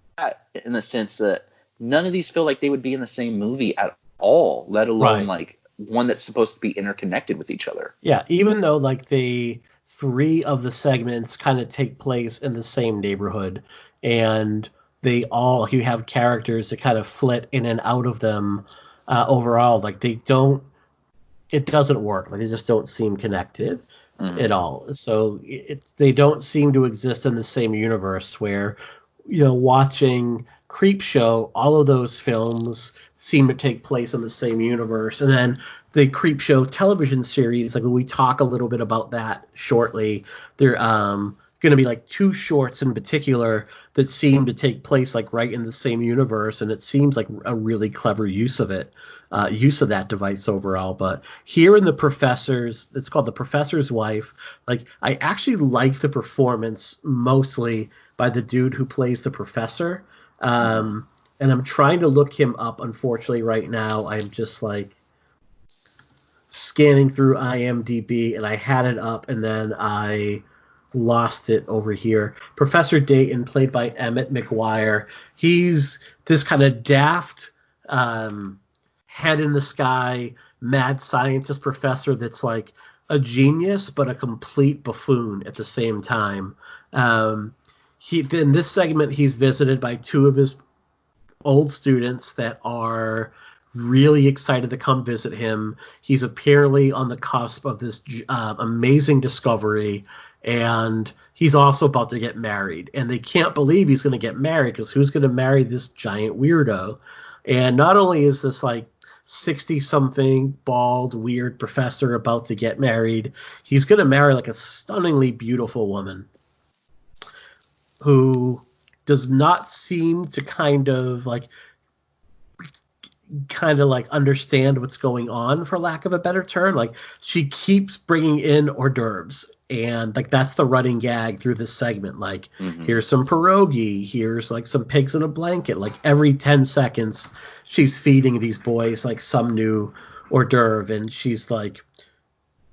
Speaker 2: in the sense that none of these feel like they would be in the same movie at all, let alone like one that's supposed to be interconnected with each other.
Speaker 1: Yeah, even though like three of the segments kind of take place in the same neighborhood, and you have characters that kind of flit in and out of them. Overall, like it doesn't work. Like they just don't seem connected at all. So they don't seem to exist in the same universe where, you know, watching Creepshow, all of those films seem to take place in the same universe. And then the Creepshow television series, like we talk a little bit about that shortly, they're going to be like two shorts in particular that seem to take place like right in the same universe, and it seems like a really clever use of that device overall. But here in it's called The Professor's Wife, like I actually like the performance mostly by the dude who plays the professor. And I'm trying to look him up. Unfortunately, right now, I'm just like scanning through IMDb, and I had it up, and then I lost it over here. Professor Dayton, played by Emmett McGuire. He's this kind of daft, head in the sky, mad scientist professor that's like a genius, but a complete buffoon at the same time. In this segment, he's visited by two of his old students that are really excited to come visit him. He's apparently on the cusp of this amazing discovery, and he's also about to get married. And they can't believe he's going to get married, because who's going to marry this giant weirdo? And not only is this like 60-something bald weird professor about to get married, he's going to marry like a stunningly beautiful woman who does not seem to kind of like understand what's going on, for lack of a better term. Like she keeps bringing in hors d'oeuvres, and like that's the running gag through this segment. Like here's some pierogi, here's like some pigs in a blanket. Like every 10 seconds she's feeding these boys like some new hors d'oeuvre, and she's like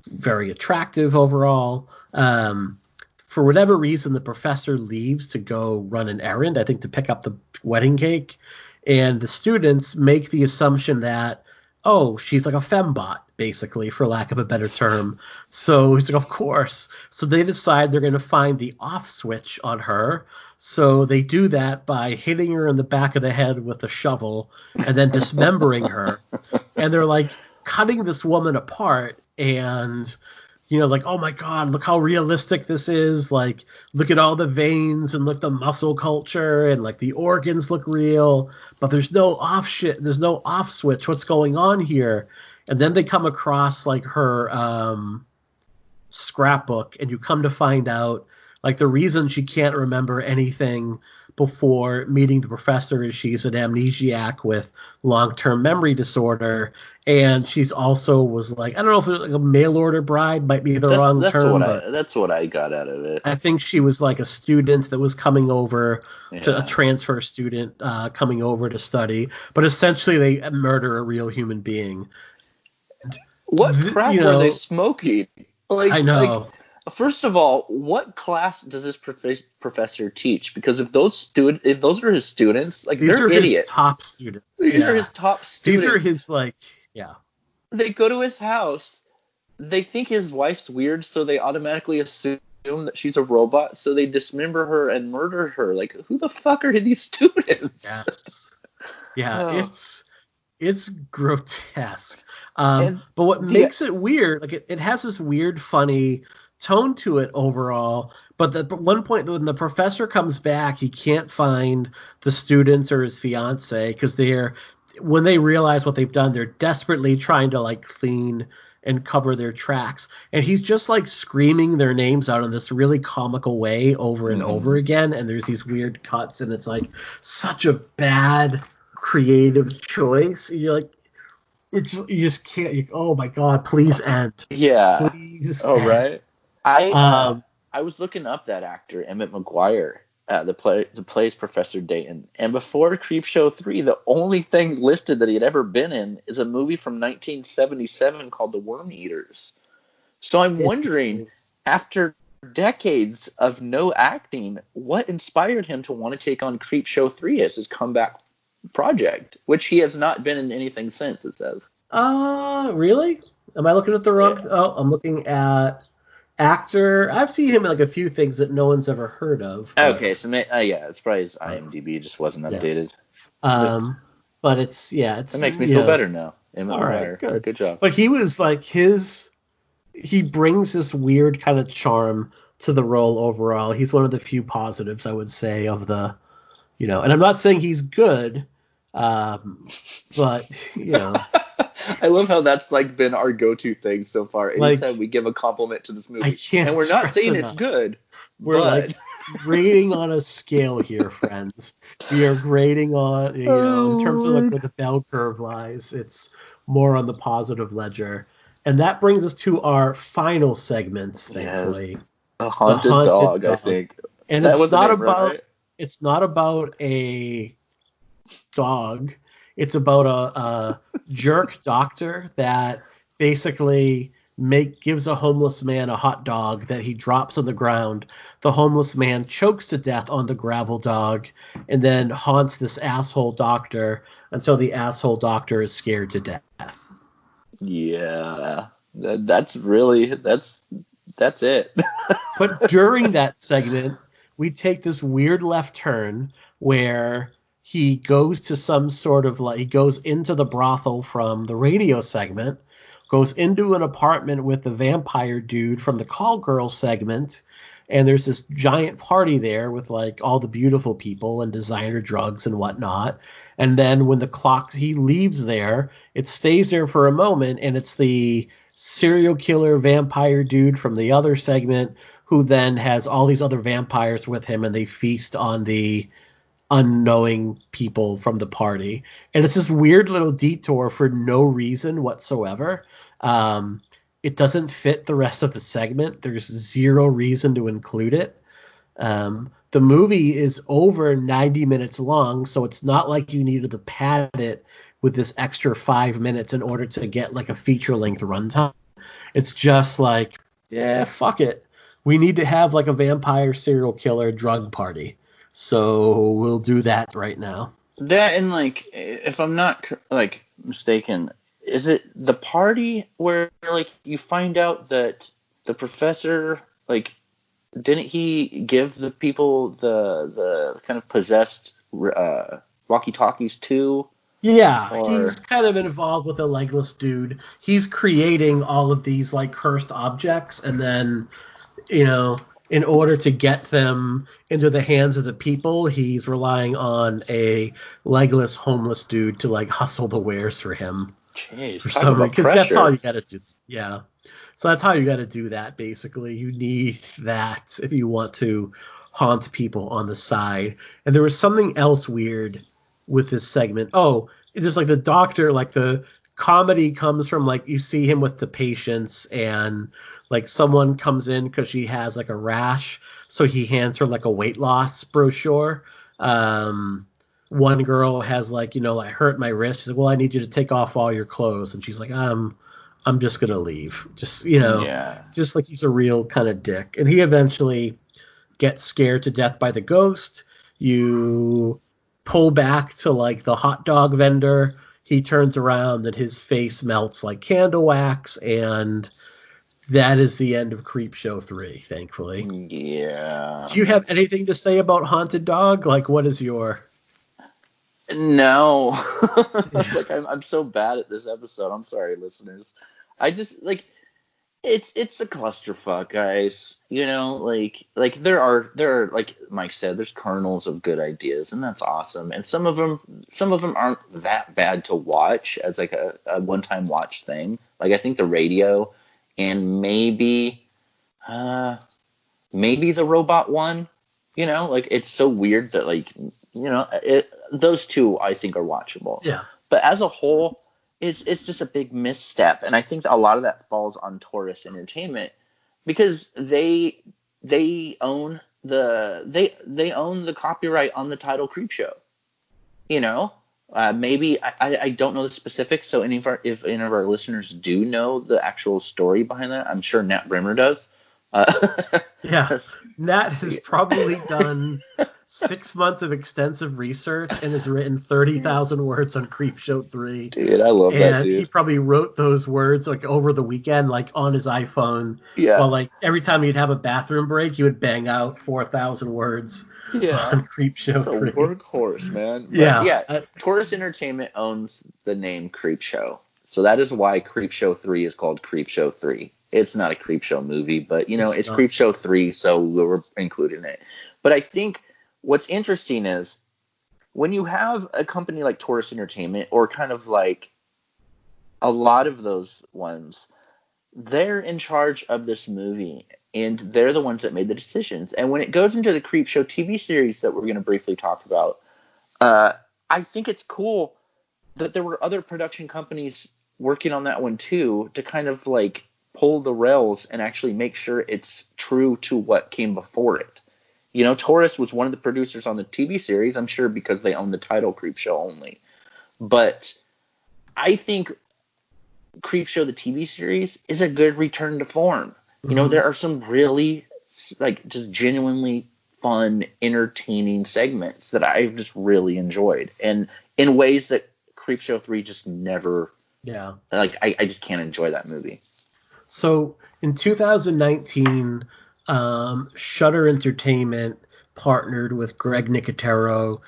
Speaker 1: very attractive overall. For whatever reason, the professor leaves to go run an errand, I think to pick up the wedding cake. And the students make the assumption that, oh, she's like a fembot, basically, for lack of a better term. So he's like, of course. So they decide they're going to find the off switch on her. So they do that by hitting her in the back of the head with a shovel and then dismembering her. And they're like cutting this woman apart, and you know, like, oh my God, look how realistic this is. Like, look at all the veins and look the muscle culture, and like the organs look real, but there's no there's no off switch. What's going on here? And then they come across like her scrapbook, and you come to find out like the reason she can't remember anything before meeting the professor is she's an amnesiac with long-term memory disorder, and she's also was like, I don't know if it was like a mail order bride might be the wrong term, but
Speaker 2: that's what I got out of it.
Speaker 1: I think she was like a student that was coming over to a transfer student coming over to study, but essentially they murder a real human being.
Speaker 2: What crap were they smoking? Like,
Speaker 1: I know.
Speaker 2: Like, first of all, what class does this professor teach? Because if those are his students, like
Speaker 1: these
Speaker 2: they're
Speaker 1: are
Speaker 2: idiots.
Speaker 1: His top students.
Speaker 2: These are his top students.
Speaker 1: These are his like, yeah.
Speaker 2: They go to his house. They think his wife's weird, so they automatically assume that she's a robot. So they dismember her and murder her. Like, who the fuck are these students?
Speaker 1: Yes. Yeah, it's grotesque. But what makes it weird, like it has this weird, funny tone to it overall. But at one point, when the professor comes back, he can't find the students or his fiance because when they realize what they've done, they're desperately trying to like clean and cover their tracks. And he's just like screaming their names out in this really comical way over and over again. And there's these weird cuts, and it's like such a bad creative choice. You're like, you just can't. Oh my God, please end.
Speaker 2: Yeah.
Speaker 1: Please.
Speaker 2: Oh,
Speaker 1: end.
Speaker 2: right. I was looking up that actor, Emmett McGuire, that plays Professor Dayton. And before Creepshow 3, the only thing listed that he had ever been in is a movie from 1977 called The Worm Eaters. So I'm wondering, after decades of no acting, what inspired him to want to take on Creepshow 3 as his comeback project, which he has not been in anything since, it says.
Speaker 1: Really? Am I looking at the wrong?
Speaker 2: Yeah.
Speaker 1: Oh, I'm looking at actor. I've seen him in like a few things that no one's ever heard of.
Speaker 2: Okay, so yeah, it's probably his IMDb just wasn't updated.
Speaker 1: But it's
Speaker 2: it makes me feel better now.
Speaker 1: All right,
Speaker 2: good job.
Speaker 1: But he was like he brings this weird kind of charm to the role overall. He's one of the few positives I would say of the, and I'm not saying he's good, but
Speaker 2: I love how that's like been our go-to thing so far. Anytime we give a compliment to this movie, and we're not saying it's good.
Speaker 1: We're like grading on a scale here, friends. We are grading on, in terms of like where the bell curve lies. It's more on the positive ledger, and that brings us to our final segment. Thankfully,
Speaker 2: the haunted dog. I think,
Speaker 1: and
Speaker 2: that
Speaker 1: it's not about
Speaker 2: right?
Speaker 1: It's not about a dog. It's about a jerk doctor that basically gives a homeless man a hot dog that he drops on the ground. The homeless man chokes to death on the gravel dog and then haunts this asshole doctor until the asshole doctor is scared to death.
Speaker 2: Yeah, that's it.
Speaker 1: But during that segment, we take this weird left turn where he goes to some sort of he goes into the brothel from the radio segment, goes into an apartment with the vampire dude from the call girl segment, and there's this giant party there with like all the beautiful people and designer drugs and whatnot. And then when he leaves there, it stays there for a moment, and it's the serial killer vampire dude from the other segment who then has all these other vampires with him, and they feast on the unknowing people from the party. And it's this weird little detour for no reason whatsoever. It doesn't fit the rest of the segment. There's zero reason to include it. The movie is over 90 minutes long, so it's not like you needed to pad it with this extra 5 minutes in order to get like a feature-length runtime. It's just like, yeah, fuck it. We need to have like a vampire serial killer drug party. So we'll do that right now.
Speaker 2: That, and like, if I'm not like mistaken, is it the party where like you find out that the professor, like, didn't he give the people the kind of possessed walkie-talkies too?
Speaker 1: Yeah, he's kind of involved with a legless dude. He's creating all of these like cursed objects, and then, in order to get them into the hands of the people, he's relying on a legless homeless dude to like hustle the wares for him.
Speaker 2: Jeez,
Speaker 1: for some reason, because that's all you got to do. Yeah, so that's how you got to do that. Basically, you need that if you want to haunt people on the side. And there was something else weird with this segment. Oh, it's just like the doctor, like the comedy comes from like you see him with the patients, and like someone comes in because she has like a rash, so he hands her like a weight loss brochure. One girl has like, I hurt my wrist. She's like, well, I need you to take off all your clothes, and she's like, I'm just gonna leave. Just just like he's a real kind of dick. And he eventually gets scared to death by the ghost. You pull back to like the hot dog vendor. He turns around and his face melts like candle wax, and that is the end of Creepshow 3, thankfully.
Speaker 2: Yeah.
Speaker 1: Do you have anything to say about Haunted Dog? Like, what is your...
Speaker 2: No. Like, I'm so bad at this episode. I'm sorry, listeners. I just, like, it's a clusterfuck, guys. You know, like there are like Mike said, there's kernels of good ideas, and that's awesome. And some of them aren't that bad to watch as like a one-time watch thing. Like I think the radio and maybe the robot one. You know, like it's so weird that like those two I think are watchable.
Speaker 1: Yeah.
Speaker 2: But as a whole, it's just a big misstep, and I think a lot of that falls on Taurus Entertainment because they own they own the copyright on the title Creepshow. You know, maybe I don't know the specifics, so if any of our listeners do know the actual story behind that, I'm sure Nat Brimmer does.
Speaker 1: Yeah, Nat has probably done 6 months of extensive research and has written 30,000 words on Creepshow 3.
Speaker 2: Dude, I love that dude.
Speaker 1: And he probably wrote those words like over the weekend, like on his iPhone.
Speaker 2: Yeah.
Speaker 1: Well, like every time he'd have a bathroom break, he would bang out 4,000 words on Creepshow 3.
Speaker 2: It's a workhorse, man.
Speaker 1: Yeah.
Speaker 2: Taurus Entertainment owns the name Creepshow. So that is why Creepshow 3 is called Creepshow 3. It's not a Creepshow movie, but, it's Creepshow 3, so we're including it. But I think what's interesting is when you have a company like Taurus Entertainment or kind of like a lot of those ones, they're in charge of this movie, and they're the ones that made the decisions. And when it goes into the Creepshow TV series that we're going to briefly talk about, I think it's cool that there were other production companies working on that one too to kind of like pull the rails and actually make sure it's true to what came before it. Taurus was one of the producers on the TV series, I'm sure because they own the title Creepshow only. But I think Creepshow, the TV series, is a good return to form.
Speaker 1: Mm-hmm.
Speaker 2: There are some really like just genuinely fun, entertaining segments that I've just really enjoyed. And in ways that Creepshow 3 just never...
Speaker 1: Yeah.
Speaker 2: Like, I just can't enjoy that movie.
Speaker 1: So, in 2019, Shudder Entertainment partnered with Greg Nicotero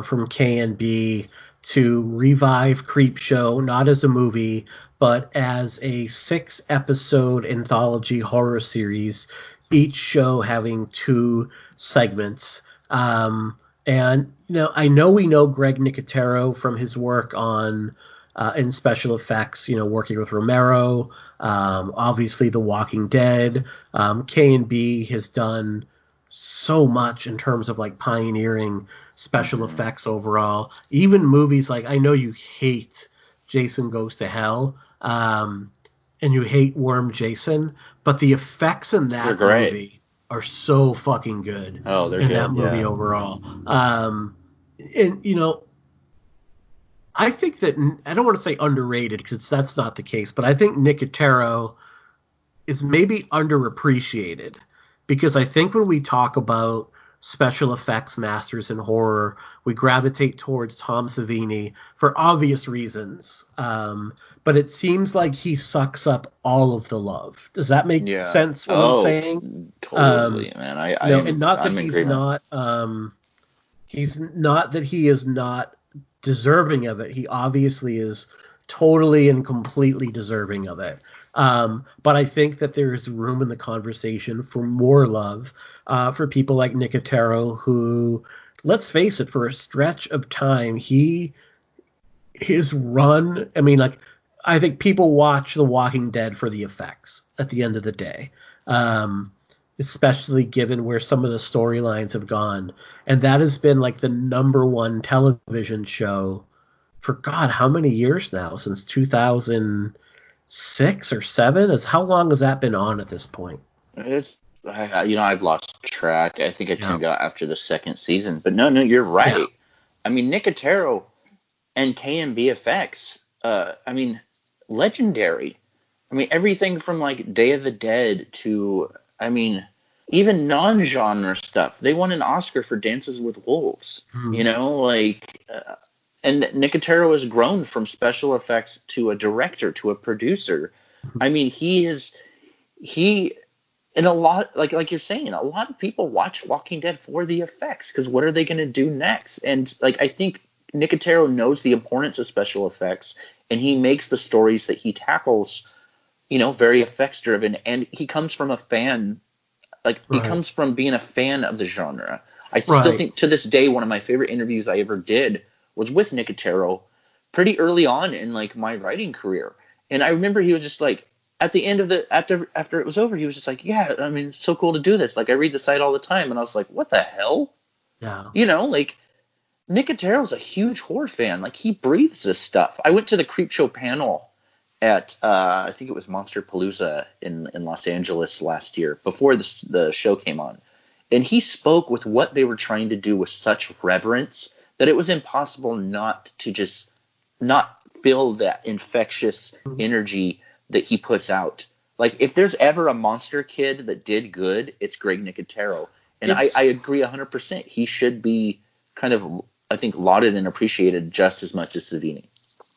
Speaker 1: from K&B to revive Creepshow, not as a movie, but as a 6-episode anthology horror series, each show having 2 segments. And, I know we know Greg Nicotero from his work on... in special effects, working with Romero, obviously The Walking Dead. K&B has done so much in terms of like pioneering special effects overall. Even movies like, I know you hate Jason Goes to Hell, and you hate Worm Jason, but the effects in that movie are so fucking good.
Speaker 2: Oh, they're
Speaker 1: in
Speaker 2: good,
Speaker 1: that movie overall. And I think that, I don't want to say underrated because that's not the case, but I think Nicotero is maybe underappreciated because I think when we talk about special effects masters in horror, we gravitate towards Tom Savini for obvious reasons. But it seems like he sucks up all of the love. Does that make sense what I'm saying?
Speaker 2: Totally, man.
Speaker 1: And not that he's not that he is not deserving of it. He obviously is totally and completely deserving of it. But I think that there is room in the conversation for more love for people like Nicotero, who, let's face it, for a stretch of time, his run, I think people watch The Walking Dead for the effects at the end of the day. Especially given where some of the storylines have gone. And that has been like the number one television show for God, how many years now? Since 2006 or 7? How long has that been on at this point?
Speaker 2: I've lost track. I think I tuned out after the 2nd season. But no, you're right. Yeah. Nicotero and K&B effects, legendary. Everything from like Day of the Dead to... even non-genre stuff. They won an Oscar for Dances with Wolves. And Nicotero has grown from special effects to a director to a producer. And a lot, like you're saying, a lot of people watch Walking Dead for the effects because what are they going to do next? And I think Nicotero knows the importance of special effects, and he makes the stories that he tackles very effects driven, and he comes from a fan. Like, he
Speaker 1: Right.
Speaker 2: comes from being a fan of the genre. I still
Speaker 1: Right.
Speaker 2: think to this day one of my favorite interviews I ever did was with Nicotero pretty early on in like my writing career. And I remember he was just like, at the end of after it was over, he was just like, yeah, I mean, it's so cool to do this. Like, I read the site all the time. And I was like, what the hell?
Speaker 1: Yeah.
Speaker 2: Like, Nicotero's a huge horror fan. Like, he breathes this stuff. I went to the Creepshow panel at I think it was Monster Palooza in Los Angeles last year before the show came on, and he spoke with what they were trying to do with such reverence that it was impossible not to just not feel that infectious energy that he puts out. Like, if there's ever a monster kid that did good, it's Greg Nicotero, and I agree 100%. He should be kind of, I think, lauded and appreciated just as much as Savini.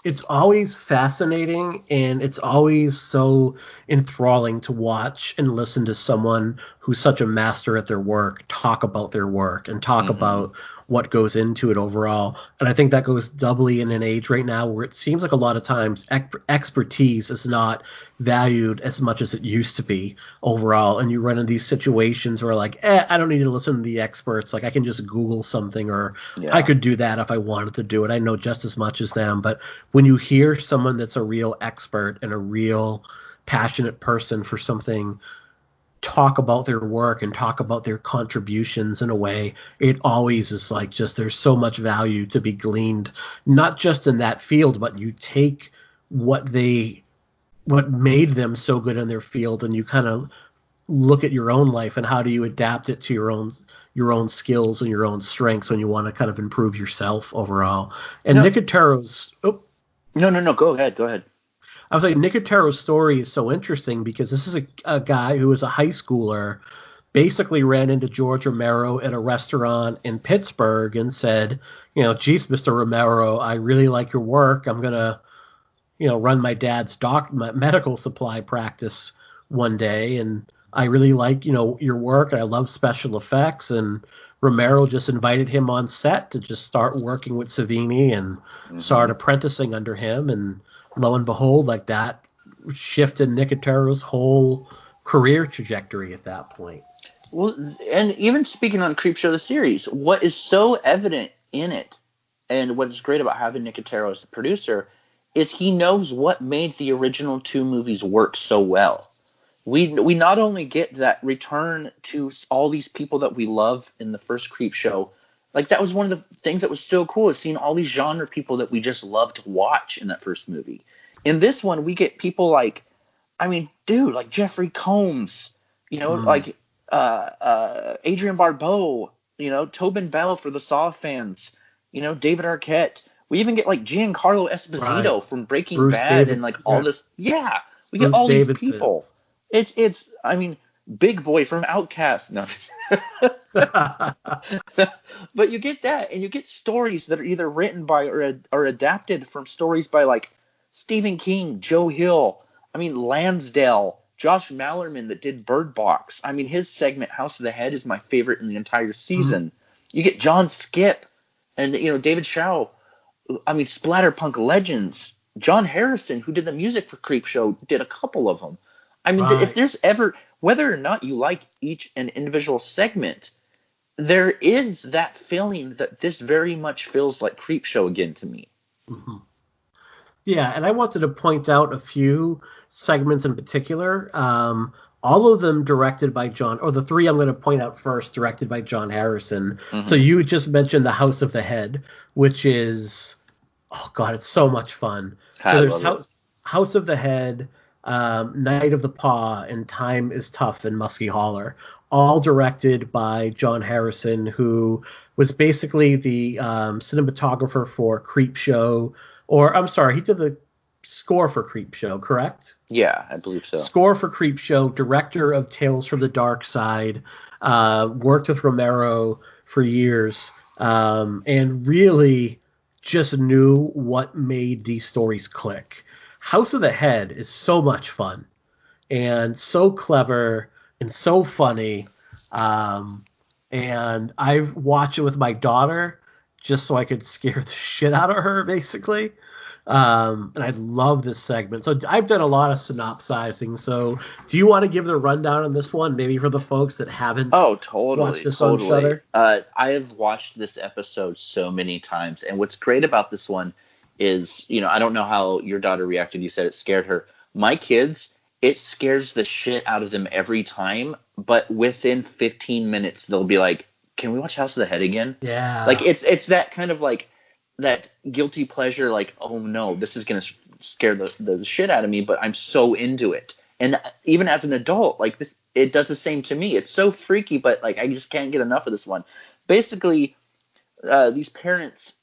Speaker 1: It's always fascinating, and it's always so enthralling to watch and listen to someone who's such a master at their work talk about their work and talk about what goes into it overall. And I think that goes doubly in an age right now where it seems like a lot of times expertise is not valued as much as it used to be overall. And you run into these situations where like, I don't need to listen to the experts. Like, I can just Google something, or I could do that if I wanted to do it. I know just as much as them. But when you hear someone that's a real expert and a real passionate person for something talk about their work and talk about their contributions in a way, it always is like, just there's so much value to be gleaned, not just in that field, but you take what made them so good in their field, and you kind of look at your own life and how do you adapt it to your own skills and your own strengths when you want to kind of improve yourself overall. And Nicotero's
Speaker 2: No, go ahead.
Speaker 1: I was like, Nicotero's story is so interesting because this is a guy who was a high schooler, basically ran into George Romero at a restaurant in Pittsburgh and said, geez, Mr. Romero, I really like your work. I'm going to, run my dad's medical supply practice one day. And I really like, your work, and I love special effects. And Romero just invited him on set to just start working with Savini and start apprenticing under him. And lo and behold, like, that shifted Nicotero's whole career trajectory at that point.
Speaker 2: Well, and even speaking on Creepshow the series, what is so evident in it, and what is great about having Nicotero as the producer, is he knows what made the original two movies work so well. We not only get that return to all these people that we love in the first Creepshow, like, that was one of the things that was so cool, is seeing all these genre people that we just love to watch in that first movie. In this one, we get people like, like Jeffrey Combs, like Adrian Barbeau, Tobin Bell for the Saw fans, David Arquette. We even get like Giancarlo Esposito from Breaking
Speaker 1: Bruce
Speaker 2: Bad
Speaker 1: Davidson,
Speaker 2: and like all this. Yeah, we
Speaker 1: Bruce
Speaker 2: get all
Speaker 1: Davidson.
Speaker 2: these people. It's Big Boy from Outkast. No. But you get that, and you get stories that are either written by or adapted from stories by like Stephen King, Joe Hill, Lansdale, Josh Mallerman that did Bird Box. His segment House of the Head is my favorite in the entire season. You get John Skip and David Shaw. Splatterpunk legends. John Harrison, who did the music for Creepshow, did a couple of them. If there's ever, whether or not you like each and individual segment, there is that feeling that this very much feels like Creepshow again to me.
Speaker 1: Mm-hmm. Yeah, and I wanted to point out a few segments in particular. All of them directed by John, or the three I'm going to point out first, directed by John Harrison. So you just mentioned the House of the Head, which is, oh God, it's so much fun. So there's House of the Head, Night of the Paw, and Time is Tough and Muskie Holler, all directed by John Harrison, who was basically the cinematographer for Creepshow, or I'm sorry, he did the score for Creepshow, correct?
Speaker 2: Yeah, I believe so.
Speaker 1: Score for Creepshow, director of Tales from the Darkside, worked with Romero for years, and really just knew what made these stories click. House of the Head is so much fun and so clever and so funny. And I've watched it with my daughter, just so I could scare the shit out of her, basically. And I love this segment. So I've done a lot of synopsizing. So do you want to give the rundown on this one, maybe for the folks that haven't watched this on Shudder?
Speaker 2: I have watched this episode so many times, and what's great about this one is, I don't know how your daughter reacted. You said it scared her. My kids, it scares the shit out of them every time, but within 15 minutes they'll be like, can we watch House of the Head again?
Speaker 1: Yeah.
Speaker 2: Like it's that kind of like that guilty pleasure, like, oh no, this is gonna scare the shit out of me, but I'm so into it. And even as an adult, like this, it does the same to me. It's so freaky, but like I just can't get enough of this one. Basically, these parents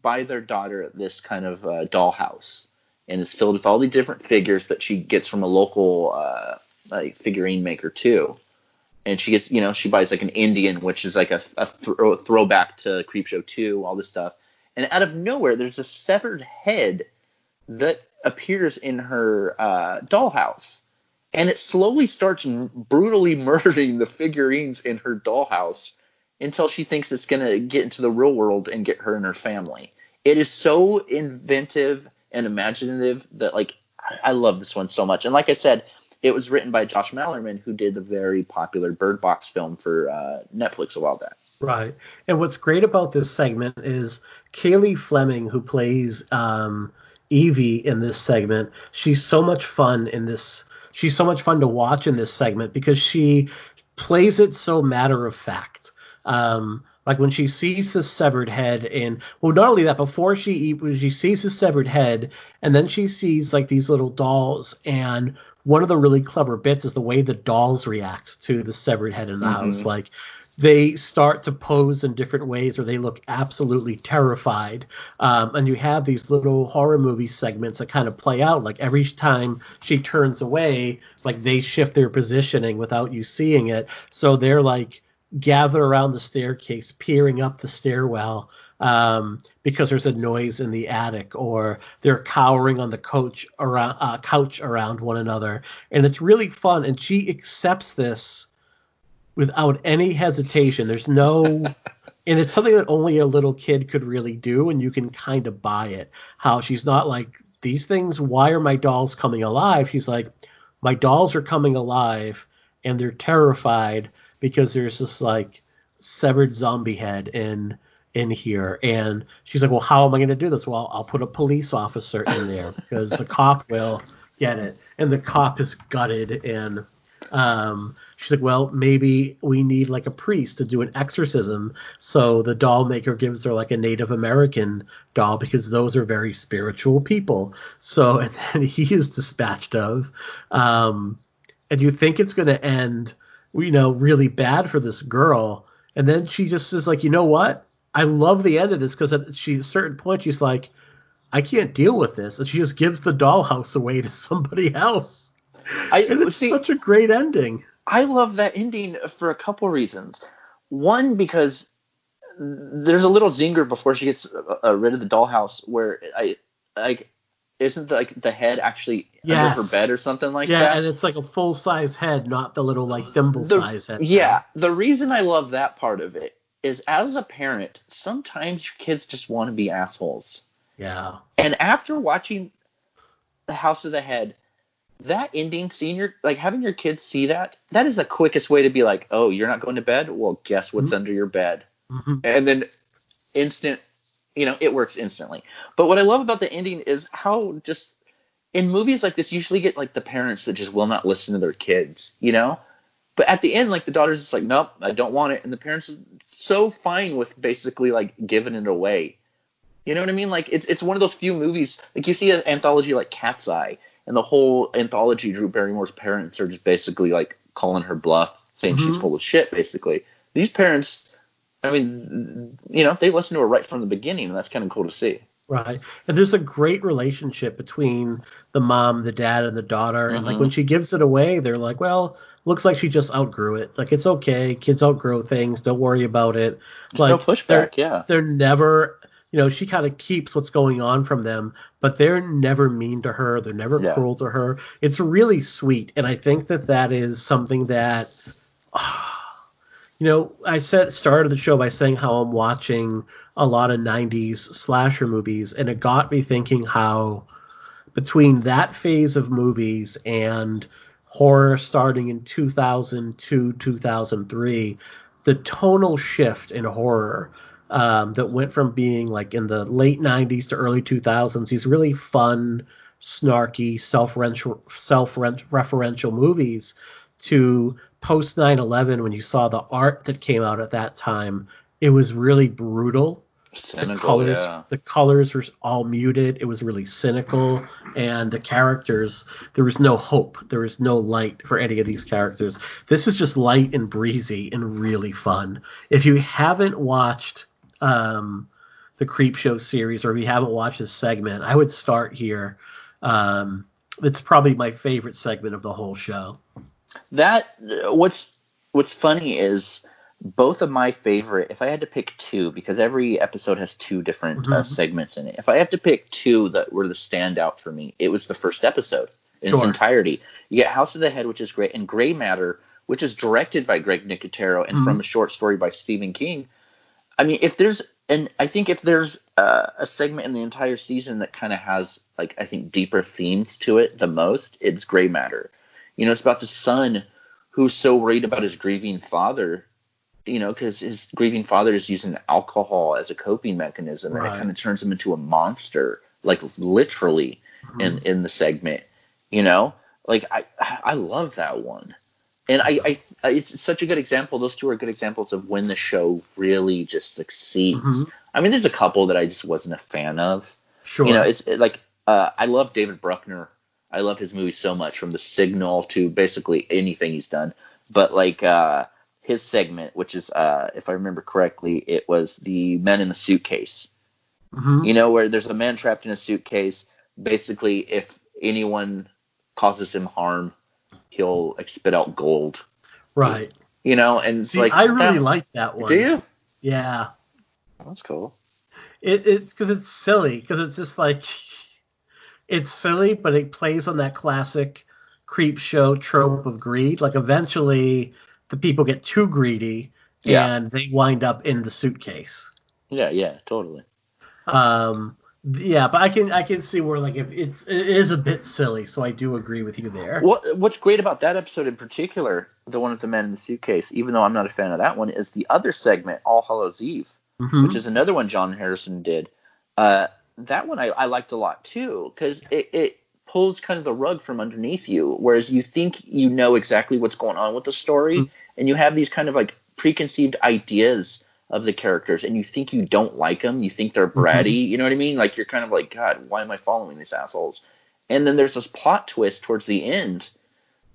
Speaker 2: buy their daughter this kind of dollhouse, and it's filled with all the different figures that she gets from a local like figurine maker too. And she gets, she buys like an Indian, which is like a throwback to Creepshow 2, all this stuff. And out of nowhere, there's a severed head that appears in her dollhouse. And it slowly starts brutally murdering the figurines in her dollhouse until she thinks it's going to get into the real world and get her and her family. It is so inventive and imaginative that, like, I love this one so much. And like I said, it was written by Josh Mallerman, who did the very popular Bird Box film for Netflix a while back. Right.
Speaker 1: And what's great about this segment is Kaylee Fleming, who plays Evie in this segment, she's so much fun in this. She's so much fun to watch in this segment because she plays it so matter of fact. Like when she sees the severed head, and well, not only that, before she sees the severed head, and then she sees like these little dolls, and one of the really clever bits is the way the dolls react to the severed head in the house. Like they start to pose in different ways, or they look absolutely terrified. And you have these little horror movie segments that kind of play out. Like every time she turns away, like they shift their positioning without you seeing it. So they're like gather around the staircase, peering up the stairwell because there's a noise in the attic, or they're cowering on the couch around one another. And it's really fun. And she accepts this without any hesitation. There's no, and it's something that only a little kid could really do. And you can kind of buy it. How she's not like, these things, why are my dolls coming alive? She's like, my dolls are coming alive and they're terrified because there's this like severed zombie head in here. And she's like, well, how am I going to do this? Well, I'll put a police officer in there because the cop will get it. And the cop is gutted. And she's like, well, maybe we need like a priest to do an exorcism. So the doll maker gives her like a Native American doll because those are very spiritual people. So, and then he is dispatched of. And you think it's going to end, really bad for this girl. And then she just is like, you know what? I love the end of this because at a certain point she's like, I can't deal with this. And she just gives the dollhouse away to somebody else. And it's such a great ending.
Speaker 2: I love that ending for a couple reasons. One, because there's a little zinger before she gets rid of the dollhouse where isn't the head actually under her bed or something like that?
Speaker 1: Yeah, and it's like a full-size head, not the little like thimble-size head.
Speaker 2: Yeah, the reason I love that part of it is as a parent, sometimes your kids just want to be assholes.
Speaker 1: Yeah.
Speaker 2: And after watching The House of the Head, that ending scene, having your kids see that is the quickest way to be like, oh, you're not going to bed? Well, guess what's under your bed? Mm-hmm. And then instant, it works instantly. But what I love about the ending is how just in movies like this, you usually get like the parents that just will not listen to their kids, But at the end, like the daughter's just like, nope, I don't want it. And the parents are so fine with basically like giving it away. You know what I mean? Like it's one of those few movies, like you see an anthology like Cat's Eye, and the whole anthology, Drew Barrymore's parents are just basically like calling her bluff, saying she's full of shit, basically. These parents, I mean, they listen to her right from the beginning, and that's kind of cool to see.
Speaker 1: Right. And there's a great relationship between the mom, the dad, and the daughter. And like when she gives it away, they're like, well, looks like she just outgrew it. Like, it's okay. Kids outgrow things. Don't worry about it.
Speaker 2: There's no pushback,
Speaker 1: They're never, she kind of keeps what's going on from them, but they're never mean to her. They're never cruel to her. It's really sweet. And I think that is something that, I started the show by saying how I'm watching a lot of 90s slasher movies, and it got me thinking how between that phase of movies and horror starting in 2002, 2003, the tonal shift in horror that went from being like in the late 90s to early 2000s, these really fun, snarky, self-referential movies, to post 9/11 when you saw the art that came out at that time. It was really brutal.
Speaker 2: Cynical,
Speaker 1: The colors were all muted. It was really cynical, and the characters, there was no hope. There was no light for any of these characters. This is just light and breezy and really fun. If you haven't watched the Creepshow series, or if you haven't watched this segment, I would start here. It's probably my favorite segment of the whole show.
Speaker 2: What's funny is both of my favorite, if I had to pick two, because every episode has two different segments in it. If I have to pick two that were the standout for me, it was the first episode in its entirety. You get House of the Head, which is great, and Gray Matter, which is directed by Greg Nicotero and from a short story by Stephen King. I mean, if there's a segment in the entire season that kind of has, like, I think deeper themes to it the most, it's Gray Matter. It's about the son who's so worried about his grieving father, because his grieving father is using alcohol as a coping mechanism, and it kind of turns him into a monster, like literally in the segment. Like I love that one, and I it's such a good example. Those two are good examples of when the show really just succeeds. I mean, there's a couple that I just wasn't a fan of.
Speaker 1: Sure.
Speaker 2: It's like I love David Bruckner. I love his movies so much, from The Signal to basically anything he's done. But like his segment, which is, if I remember correctly, it was the Men in the Suitcase. Where there's a man trapped in a suitcase. Basically, if anyone causes him harm, he'll spit out gold.
Speaker 1: Right.
Speaker 2: And
Speaker 1: see, like, I really like that one.
Speaker 2: Do you?
Speaker 1: Yeah.
Speaker 2: That's cool.
Speaker 1: It's because it's silly. Because it's just like, it's silly, but it plays on that classic creep show trope of greed. Like, eventually the people get too greedy and they wind up in the suitcase.
Speaker 2: Yeah, totally.
Speaker 1: Yeah, but I can see where, like, if it is a bit silly, so I do agree with you there.
Speaker 2: What's great about that episode in particular, the one with the Men in the Suitcase, even though I'm not a fan of that one, is the other segment, All Hallows Eve, which is another one John Harrison did. That one I liked a lot too, because it pulls kind of the rug from underneath you, whereas you think you know exactly what's going on with the story, and you have these kind of like preconceived ideas of the characters, and you think you don't like them, you think they're bratty, you know what I mean? Like, you're kind of like, God, why am I following these assholes? And then there's this plot twist towards the end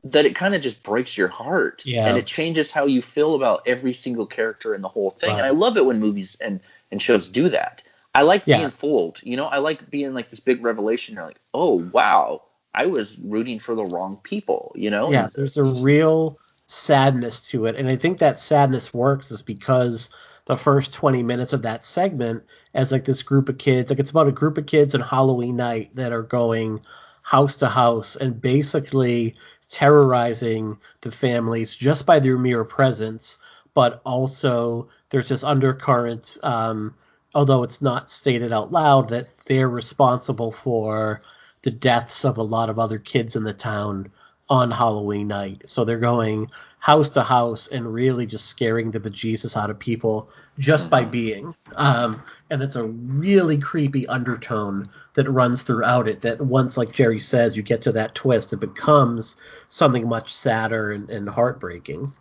Speaker 2: that it kind of just breaks your heart, and it changes how you feel about every single character in the whole thing. And I love it when movies and shows do that. I like being fooled, I like being like this big revelation. You're like, oh, wow, I was rooting for the wrong people,
Speaker 1: Yeah, there's a real sadness to it. And I think that sadness works is because the first 20 minutes of that segment, as like this group of kids, like it's about a group of kids on Halloween night that are going house to house and basically terrorizing the families just by their mere presence. But also there's this undercurrent, although it's not stated out loud, that they're responsible for the deaths of a lot of other kids in the town on Halloween night. So they're going house to house and really just scaring the bejesus out of people just by being. And it's a really creepy undertone that runs throughout it, that once, like Jerry says, you get to that twist, it becomes something much sadder and heartbreaking.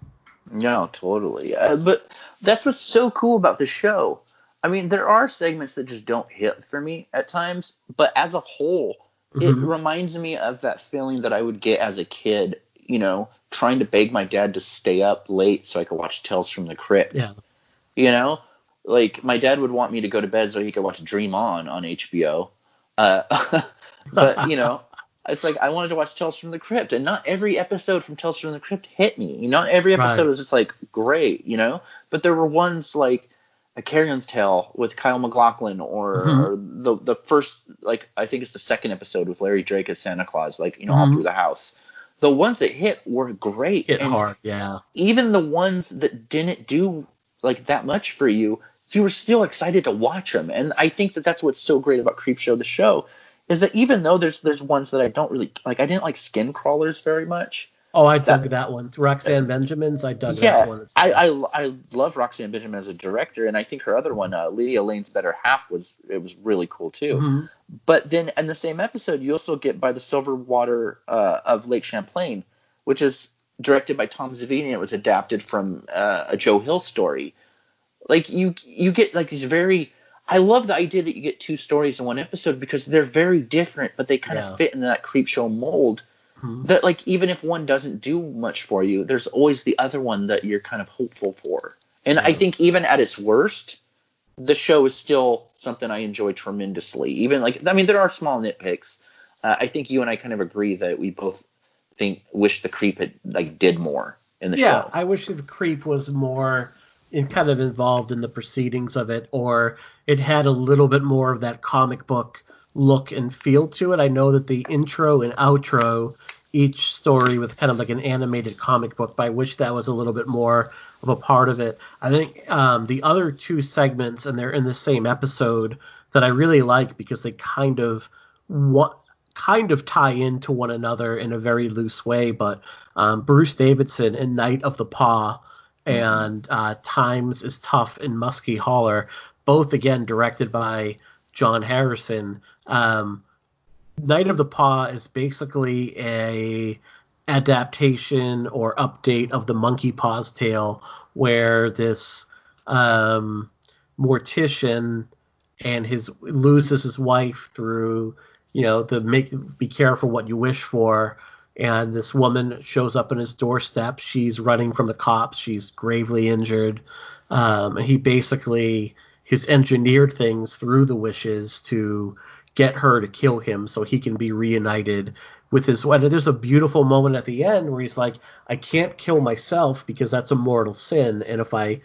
Speaker 2: No, totally. But that's what's so cool about the show. I mean, there are segments that just don't hit for me at times, but as a whole, it reminds me of that feeling that I would get as a kid, trying to beg my dad to stay up late so I could watch Tales from the Crypt. Yeah. Like, my dad would want me to go to bed so he could watch Dream On HBO. But, it's like I wanted to watch Tales from the Crypt, and not every episode from Tales from the Crypt hit me. Not every episode was just like great, But there were ones like A Carrion's Tale with Kyle MacLachlan, or the first, like, I think it's the second episode with Larry Drake as Santa Claus, like, all through the house. the ones that hit were great.
Speaker 1: Hit
Speaker 2: And
Speaker 1: hard, yeah.
Speaker 2: even the ones that didn't do like that much for you, you were still excited to watch them. And I think that that's what's so great about Creepshow the show, is that even though there's ones that I don't really like, I didn't like Skin Crawlers very much.
Speaker 1: Oh, I dug that one. Roxanne Benjamin's, I dug that one.
Speaker 2: I love Roxanne Benjamin as a director, and I think her other one, Lydia Lane's Better Half, was really cool too.
Speaker 1: Mm-hmm.
Speaker 2: But then in the same episode, you also get By the Silver Water of Lake Champlain, which is directed by Tom Savini, and it was adapted from a Joe Hill story. Like you get like these very. I love the idea that you get two stories in one episode because they're very different, but they kind of fit in that Creepshow mold. Mm-hmm. That like even if one doesn't do much for you, there's always the other one that you're kind of hopeful for. And I think even at its worst, the show is still something I enjoy tremendously. Even like, I mean, there are small nitpicks. I think you and I kind of agree that we both wish the Creep had like did more in the show.
Speaker 1: Yeah, I wish the Creep was more kind of involved in the proceedings of it, or it had a little bit more of that comic book look and feel to it. I know that the intro and outro, each story with kind of like an animated comic book, but I wish that was a little bit more of a part of it. I think the other two segments, and they're in the same episode, that I really like because they kind of tie into one another in a very loose way. But Bruce Davidson in Night of the Paw and Times is Tough in Muskie Holler, both again directed by John Harrison. Night of the Paw is basically a adaptation or update of the Monkey Paw's Tale, where this mortician and loses his wife through be careful what you wish for, and this woman shows up on his doorstep. She's running from the cops. She's gravely injured, and he's engineered things through the wishes to get her to kill him so he can be reunited with his wife. There's a beautiful moment at the end where he's like, I can't kill myself because that's a mortal sin, and if I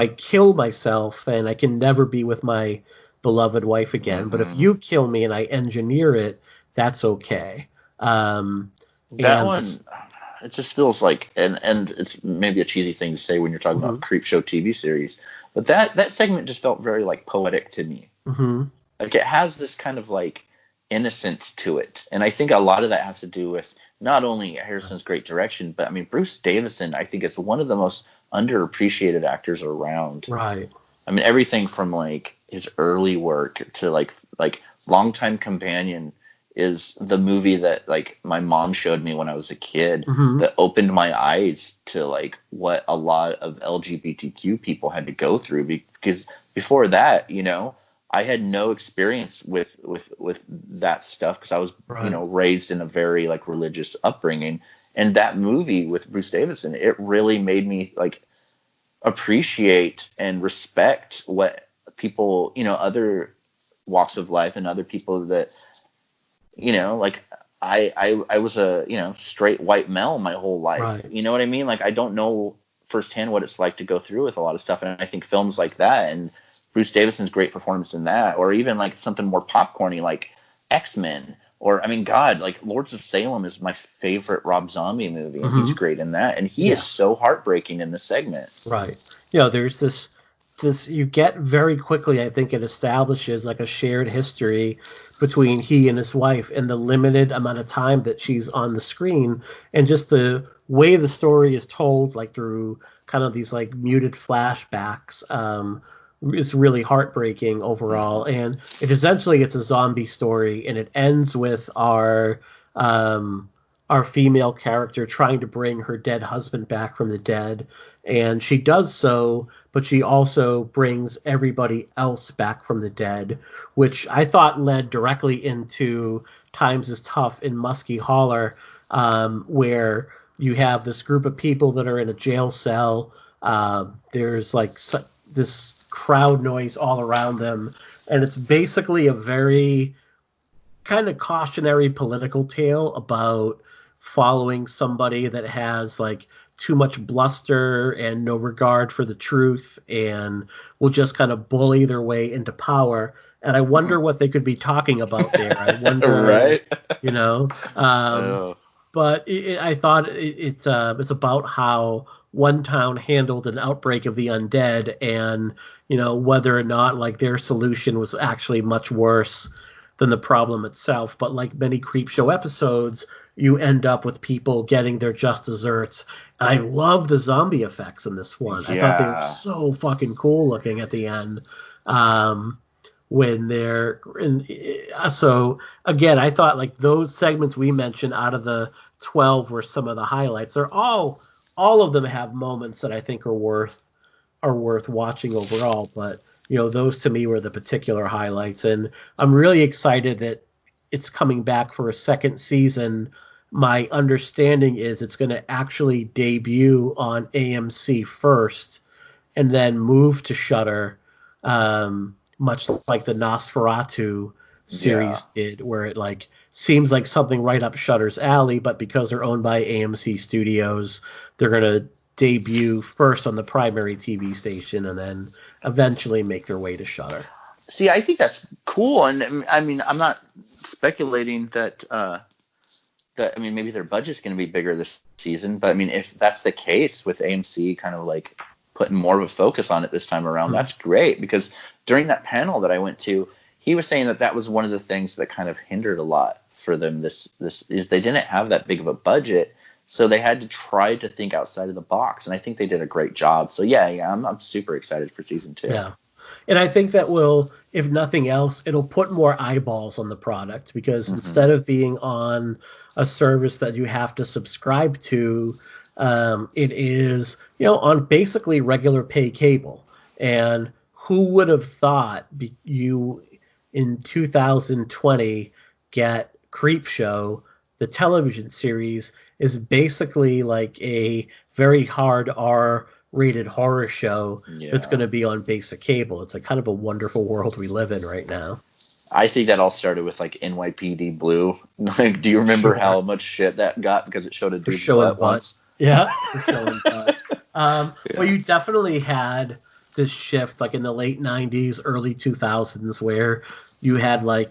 Speaker 1: kill myself, then I can never be with my beloved wife again. Mm-hmm. But if you kill me and I engineer it, that's okay.
Speaker 2: One, it just feels like, and it's maybe a cheesy thing to say when you're talking about Creepshow TV series, but that segment just felt very like poetic to me. Mm-hmm. Like it has this kind of like innocence to it, and I think a lot of that has to do with not only Harrison's great direction, but I mean Bruce Davison, I think it's one of the most underappreciated actors around.
Speaker 1: Right.
Speaker 2: I mean everything from like his early work to like Longtime Companion is the movie that like my mom showed me when I was a kid, that opened my eyes to like what a lot of LGBTQ people had to go through, because before that, I had no experience with that stuff because I was raised in a very like religious upbringing, and that movie with Bruce Davison, it really made me like appreciate and respect what people, other walks of life and other people that, like I was a, straight white male my whole life. Right. You know what I mean? Like I don't know firsthand what it's like to go through with a lot of stuff. And I think films like that and Bruce Davidson's great performance in that, or even like something more popcorny like X-Men, or I mean, God, like Lords of Salem is my favorite Rob Zombie movie, and he's great in that. And he is so heartbreaking in this segment.
Speaker 1: Right. There's this you get very quickly, I think it establishes like a shared history between he and his wife and the limited amount of time that she's on the screen, and just the way the story is told, like through kind of these like muted flashbacks, is really heartbreaking overall. And it's a zombie story, and it ends with our female character trying to bring her dead husband back from the dead, and she does so, but she also brings everybody else back from the dead, which I thought led directly into Times is Tough in Muskie Holler, where you have this group of people that are in a jail cell. There's like this crowd noise all around them, and it's basically a very kind of cautionary political tale about following somebody that has like too much bluster and no regard for the truth and will just kind of bully their way into power. And I wonder what they could be talking about there. I wonder,
Speaker 2: right?
Speaker 1: but I thought it's about how one town handled an outbreak of the undead, and whether or not like their solution was actually much worse than the problem itself. But like many Creepshow episodes, you end up with people getting their just desserts. And I love the zombie effects in this one. I thought they were so fucking cool looking at the end. When they're so again, I thought like those segments we mentioned out of the 12 were some of the highlights. They're all of them have moments that I think are worth watching overall, but those to me were the particular highlights, and I'm really excited that it's coming back for a second season. My understanding is it's going to actually debut on AMC first and then move to Shudder, much like the Nosferatu series did, where it like seems like something right up Shudder's alley, but because they're owned by AMC Studios, they're going to debut first on the primary TV station and then eventually make their way to Shudder.
Speaker 2: See, I think that's cool, and I mean, I'm not speculating that maybe their budget's going to be bigger this season, but I mean, if that's the case with AMC kind of like putting more of a focus on it this time around, that's great, because during that panel that I went to, he was saying that was one of the things that kind of hindered a lot for them. This is they didn't have that big of a budget, so they had to try to think outside of the box, and I think they did a great job. So I'm super excited for season 2.
Speaker 1: Yeah. And I think that will, if nothing else, it'll put more eyeballs on the product, because instead of being on a service that you have to subscribe to, it is, on basically regular pay cable. And who would have thought you in 2020 get Creepshow, the television series, is basically like a very hard R-rated horror show that's going to be on basic cable. It's a kind of a wonderful world we live in right now.
Speaker 2: I think that all started with like NYPD Blue. Like, do you remember how much shit that got because it showed a dude's butt once?
Speaker 1: Yeah, for showing butt. Well, you definitely had this shift like in the late 90s, early 2000s, where you had like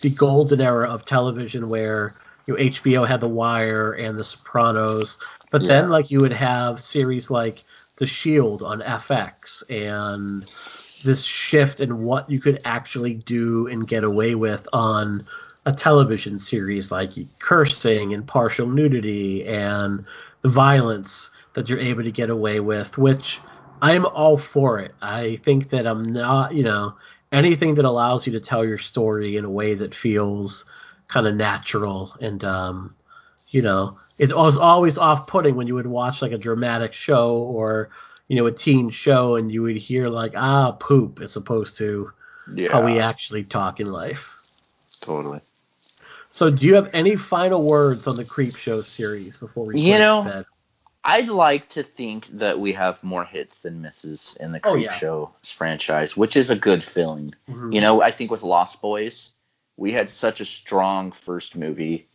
Speaker 1: the golden era of television where HBO had The Wire and The Sopranos, but then like you would have series like The Shield on FX, and this shift in what you could actually do and get away with on a television series, like cursing and partial nudity and the violence that you're able to get away with, which I'm all for it. I think that I'm not, anything that allows you to tell your story in a way that feels kind of natural. And, it was always off-putting when you would watch like a dramatic show or, a teen show, and you would hear like, poop, as opposed to how we actually talk in life.
Speaker 2: Totally.
Speaker 1: So do you have any final words on the Creepshow series before we put it to bed?
Speaker 2: I'd like to think that we have more hits than misses in the Creepshow franchise, which is a good feeling. Mm-hmm. I think with Lost Boys, we had such a strong first movie.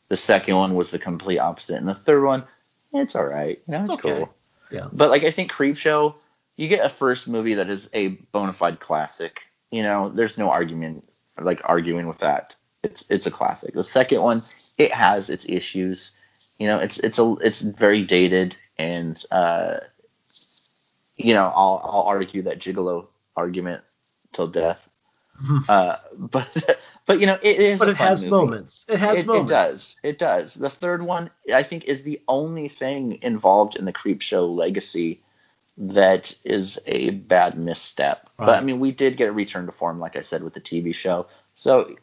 Speaker 2: The second one was the complete opposite, and the third one, it's all right. It's okay. Cool. Yeah. But like I think Creepshow, you get a first movie that is a bona fide classic. There's no arguing with that. It's a classic. The second one, it has its issues. It's very dated, and I'll argue that gigolo argument till death. But it is. But it has movie.
Speaker 1: Moments. It has moments.
Speaker 2: It does. The third one, I think, is the only thing involved in the Creepshow legacy that is a bad misstep. Right. But I mean, we did get a return to form, like I said, with the TV show. So.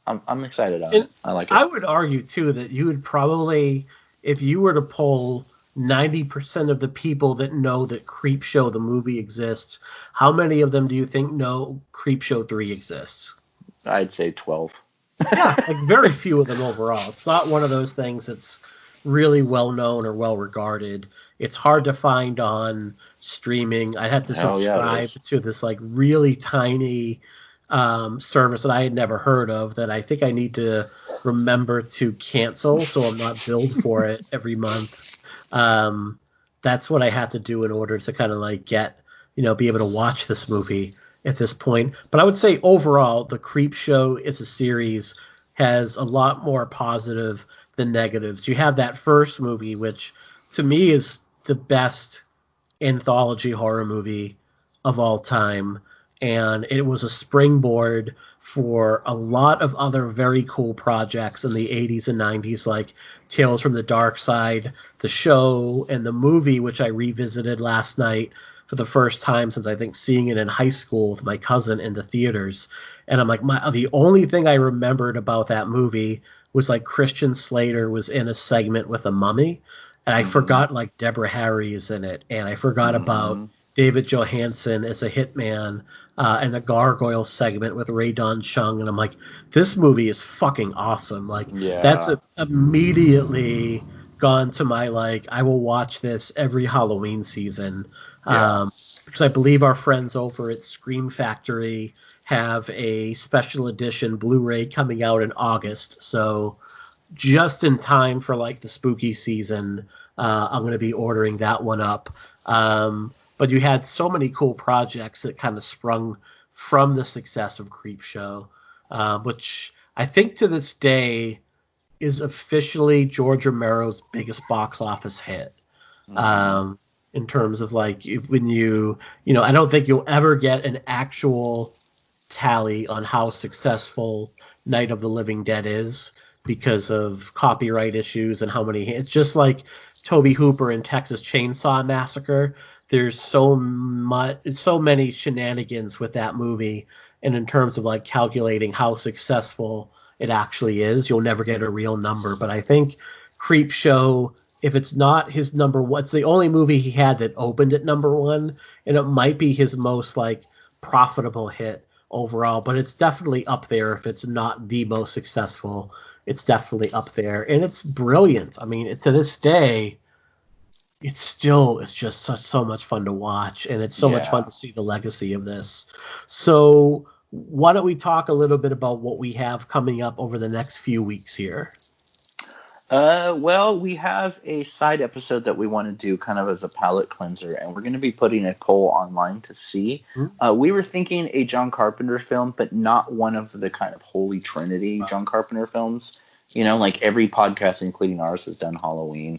Speaker 2: I'm excited on it. I like it.
Speaker 1: I would argue, too, that you would probably, if you were to poll 90% of the people that know that Creepshow, the movie, exists, how many of them do you think know Creepshow 3 exists?
Speaker 2: I'd say 12.
Speaker 1: Yeah, like very few of them overall. It's not one of those things that's really well known or well regarded. It's hard to find on streaming. I had to subscribe to this like really tiny service that I had never heard of that I think I need to remember to cancel so I'm not billed for it every month. That's what I had to do in order to kind of like get, be able to watch this movie at this point. But I would say overall, the Creepshow as a series has a lot more positive the negatives. You have that first movie, which to me is the best anthology horror movie of all time, and it was a springboard for a lot of other very cool projects in the 80s and 90s, like Tales from the Darkside, the show, and the movie, which I revisited last night for the first time since I think seeing it in high school with my cousin in the theaters. And I'm like, the only thing I remembered about that movie was like Christian Slater was in a segment with a mummy, and I forgot like Deborah Harry is in it, and I forgot about David Johansen as a hitman, and the Gargoyle segment with Ray Don Chung, and I'm like, this movie is fucking awesome. Like, that's immediately gone to my, like, I will watch this every Halloween season, because I believe our friends over at Scream Factory have a special edition Blu-ray coming out in August, so just in time for, like, the spooky season, I'm going to be ordering that one up. But you had so many cool projects that kind of sprung from the success of Creepshow, which I think to this day is officially George Romero's biggest box office hit. In terms of like, when I don't think you'll ever get an actual tally on how successful Night of the Living Dead is because of copyright issues and how many. It's just like Tobe Hooper and Texas Chainsaw Massacre. There's so many shenanigans with that movie, and in terms of like calculating how successful it actually is, you'll never get a real number. But I think Creepshow, if it's not his number one, it's the only movie he had that opened at number one, and it might be his most like profitable hit overall. But it's definitely up there. If it's not the most successful, it's definitely up there, and it's brilliant. I mean, to this day, it's just so much fun to watch, and it's so much fun to see the legacy of this. So why don't we talk a little bit about what we have coming up over the next few weeks here?
Speaker 2: Well, we have a side episode that we want to do kind of as a palate cleanser, and we're going to be putting a poll online to see. We were thinking a John Carpenter film, but not one of the kind of Holy Trinity John Carpenter films. Like every podcast, including ours, has done Halloween.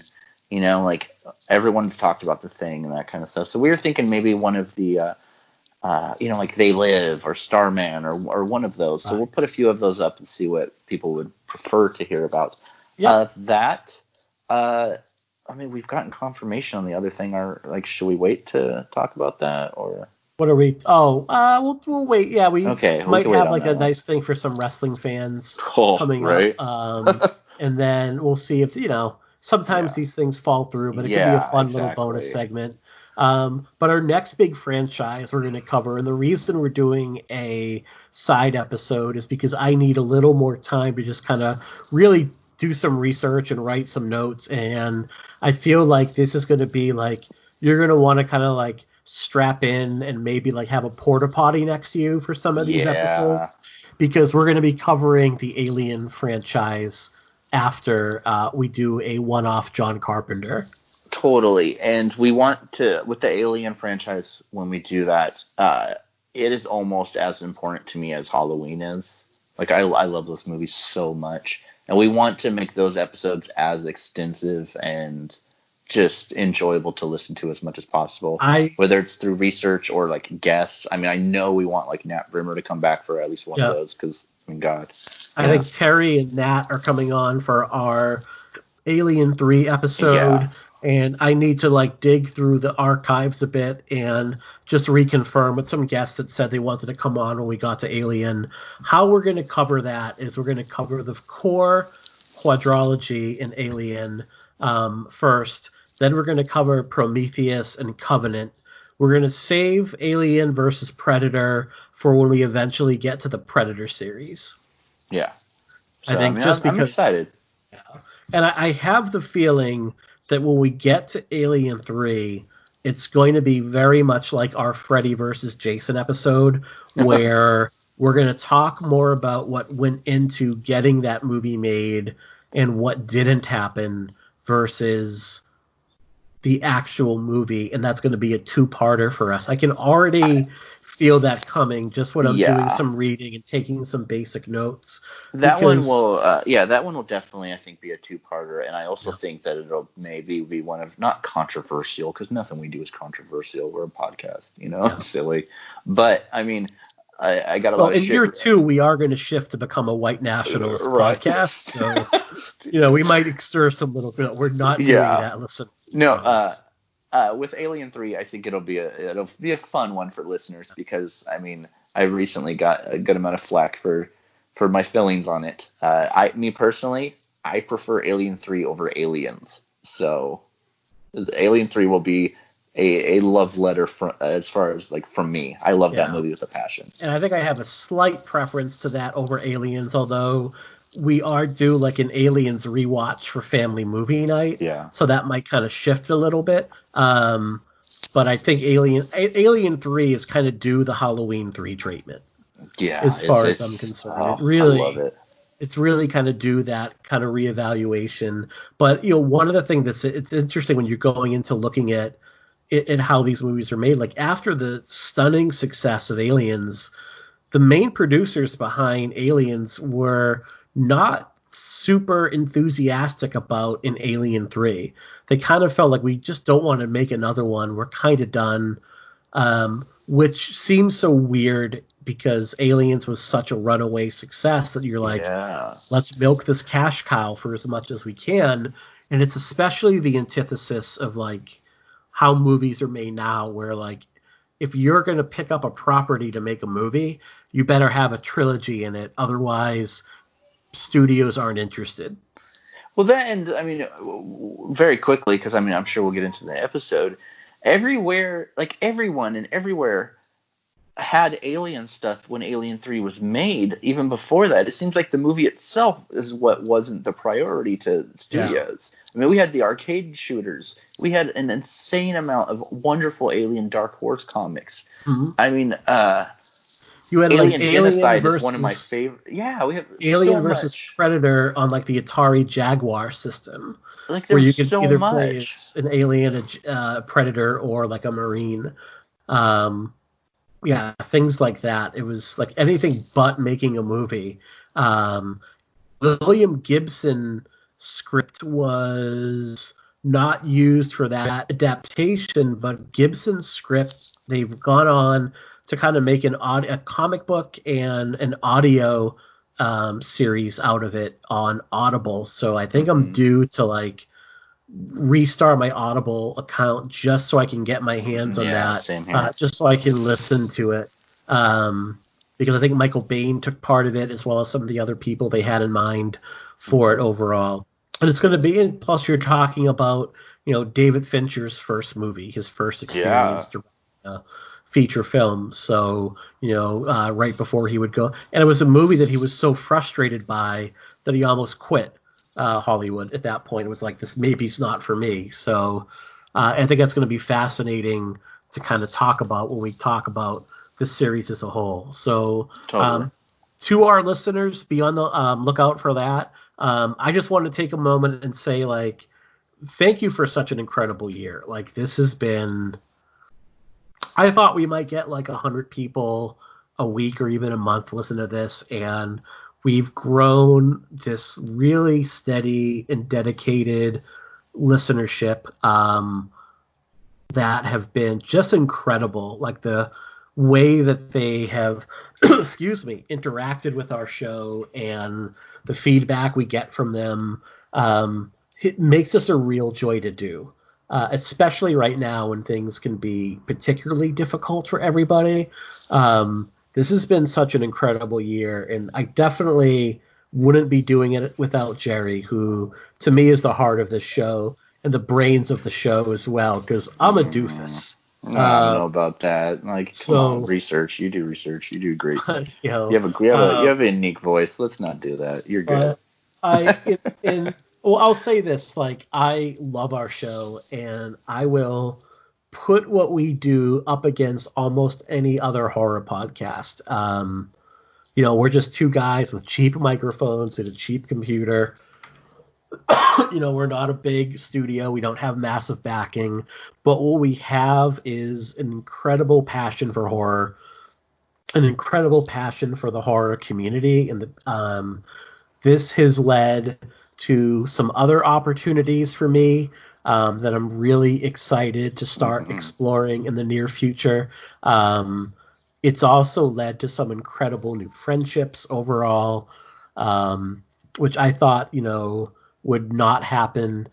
Speaker 2: Like everyone's talked about The Thing and that kind of stuff. So we were thinking maybe one of the, like They Live or Starman or one of those. So we'll put a few of those up and see what people would prefer to hear about. I mean, we've gotten confirmation on the other thing. Should we wait to talk about that, or
Speaker 1: what are we? We'll wait. Yeah, we might have like a nice thing for some wrestling fans coming up. And then we'll see if sometimes these things fall through, but it could be a fun little bonus segment. But our next big franchise we're going to cover, and the reason we're doing a side episode is because I need a little more time to just kind of really do some research and write some notes. And I feel like this is going to be like, you're going to want to kind of like strap in and maybe like have a porta potty next to you for some of these episodes, because we're going to be covering the Alien franchise after we do a one-off John Carpenter.
Speaker 2: Totally. And we want to, with the Alien franchise, when we do that, it is almost as important to me as Halloween is. Like, I love those movies so much. And we want to make those episodes as extensive and just enjoyable to listen to as much as possible. Whether it's through research or, like, guests. I mean, I know we want, like, Nat Brimmer to come back for at least one of those, because, I mean, God.
Speaker 1: I think Terry and Nat are coming on for our Alien 3 episode. And I need to like dig through the archives a bit and just reconfirm with some guests that said they wanted to come on when we got to Alien. How we're going to cover that is we're going to cover the core quadrology in Alien first. Then we're going to cover Prometheus and Covenant. We're going to save Alien versus Predator for when we eventually get to the Predator series.
Speaker 2: Yeah.
Speaker 1: So, I think just because I'm
Speaker 2: excited.
Speaker 1: Yeah. And I have the feeling that when we get to Alien 3, it's going to be very much like our Freddy versus Jason episode, where we're going to talk more about what went into getting that movie made and what didn't happen versus the actual movie, and that's going to be a two-parter for us. I can already feel that coming just when I'm doing
Speaker 2: Yeah.
Speaker 1: some reading and taking some basic notes.
Speaker 2: That one
Speaker 1: Because
Speaker 2: will, that one will definitely, I think, be a two-parter, and I also think that it'll maybe be one of, not controversial, because nothing we do is controversial. We're a podcast, silly. But I mean, I got a lot of
Speaker 1: in
Speaker 2: shit.
Speaker 1: year 2, we are going to shift to become a white nationalist
Speaker 2: Right.
Speaker 1: podcast, so we might stir some little bit. We're not doing that. Listen,
Speaker 2: no. With Alien 3, I think it'll be a fun one for listeners, because I mean, I recently got a good amount of flack for my feelings on it. Me personally, I prefer Alien 3 over Aliens. So Alien 3 will be a love letter as far as like from me. I love that movie with a passion.
Speaker 1: And I think I have a slight preference to that over Aliens, although we are due like an Aliens rewatch for family movie night.
Speaker 2: Yeah.
Speaker 1: So that might kind of shift a little bit. But I think Alien 3 is kind of due the Halloween 3 treatment.
Speaker 2: Yeah.
Speaker 1: As far as I'm concerned.
Speaker 2: I love it.
Speaker 1: It's really kind of due that kind of reevaluation. But, one of the things it's interesting when you're going into looking at how these movies are made, like after the stunning success of Aliens, the main producers behind Aliens were not super enthusiastic about an Alien 3. They kind of felt like, we just don't want to make another one. We're kind of done, which seems so weird because Aliens was such a runaway success that you're like, let's milk this cash cow for as much as we can. And it's especially the antithesis of like how movies are made now, where like if you're going to pick up a property to make a movie, you better have a trilogy in it. Otherwise, studios aren't interested.
Speaker 2: Well, I mean, very quickly, because I mean, I'm sure we'll get into the episode. Everywhere, like everyone and everywhere had Alien stuff when Alien 3 was made. Even before that, it seems like the movie itself is what wasn't the priority to studios. Yeah. I mean, we had the arcade shooters. We had an insane amount of wonderful Alien Dark Horse comics. Mm-hmm. I mean,
Speaker 1: you had
Speaker 2: Alien
Speaker 1: like
Speaker 2: Genocide is one of my favorite. Yeah, we have
Speaker 1: Alien versus Predator on like the Atari Jaguar system,
Speaker 2: like
Speaker 1: where you could either play as an alien, a predator, or like a marine. Yeah, things like that. It was like anything but making a movie. William Gibson script was not used for that adaptation, but Gibson's script, they've gone on to kind of make a comic book and an audio series out of it on Audible. So I think I'm due to like restart my Audible account just so I can get my hands on that.
Speaker 2: Same here.
Speaker 1: Just so I can listen to it. Because I think Michael Bain took part of it, as well as some of the other people they had in mind for it overall. And it's going to be, plus you're talking about, David Fincher's first movie, his first experience directing feature film. So, right before he would go. And it was a movie that he was so frustrated by that he almost quit Hollywood at that point. It was like, this maybe it's not for me. So I think that's going to be fascinating to kind of talk about when we talk about this series as a whole. So to our listeners, be on the lookout for that. I just want to take a moment and say, like, thank you for such an incredible year. Like, this has been, I thought we might get like 100 people a week or even a month listen to this, and we've grown this really steady and dedicated listenership that have been just incredible. Like the way that they have, interacted with our show and the feedback we get from them, it makes us a real joy to do, especially right now when things can be particularly difficult for everybody. This has been such an incredible year, and I definitely wouldn't be doing it without Jerry, who to me is the heart of the show and the brains of the show as well, because I'm a doofus.
Speaker 2: I don't know about that. Like, come on, research. You do research. You do great. You have a unique voice. Let's not do that. You're good.
Speaker 1: I'll say this: like, I love our show, and I will put what we do up against almost any other horror podcast. We're just two guys with cheap microphones and a cheap computer. We're not a big studio. We don't have massive backing, but what we have is an incredible passion for horror an incredible passion for the horror community, and this has led to some other opportunities for me that I'm really excited to start exploring in the near future. It's also led to some incredible new friendships overall, which I thought, would not happen.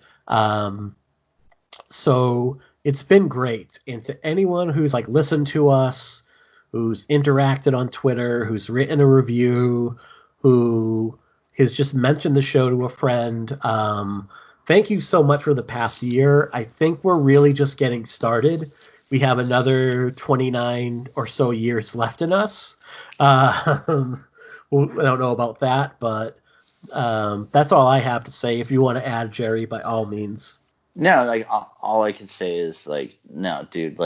Speaker 1: So it's been great. And to anyone who's listened to us, who's interacted on Twitter, who's written a review, who has just mentioned the show to a friend, thank you so much for the past year. I think we're really just getting started. We have another 29 or so years left in us. I don't know about that, but that's all I have to say. If you want to add, Jerry, by all means.
Speaker 2: No, all I can say is no, dude,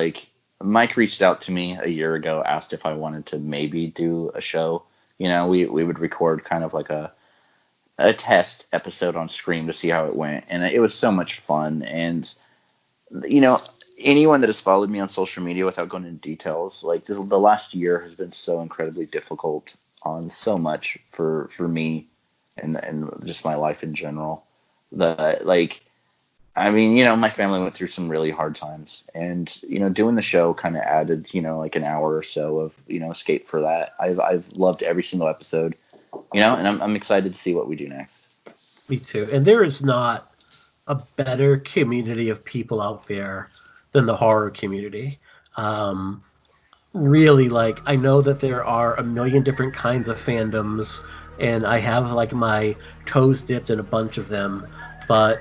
Speaker 2: Mike reached out to me a year ago, asked if I wanted to maybe do a show. We would record kind of like a test episode on Scream to see how it went, and it was so much fun. And anyone that has followed me on social media, without going into details, the last year has been so incredibly difficult on so much for me and just my life in general. My family went through some really hard times, and doing the show kind of added an hour or so of escape for that. I've loved every single episode, and I'm excited to see what we do next.
Speaker 1: Me too. And there is not a better community of people out there than the horror community. Really, I know that there are a million different kinds of fandoms, and I have my toes dipped in a bunch of them, but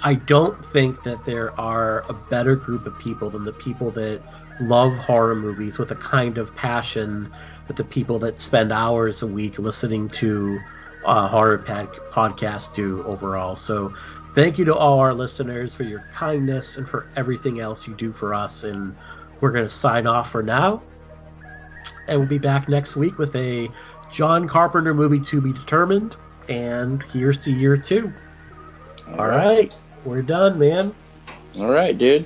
Speaker 1: I don't think that there are a better group of people than the people that love horror movies with a kind of passion that the people that spend hours a week listening to horror podcasts do overall. So thank you to all our listeners for your kindness and for everything else you do for us. And we're going to sign off for now. And we'll be back next week with a John Carpenter movie to be determined. And here's to year 2. All right. We're done, man.
Speaker 2: All right, dude.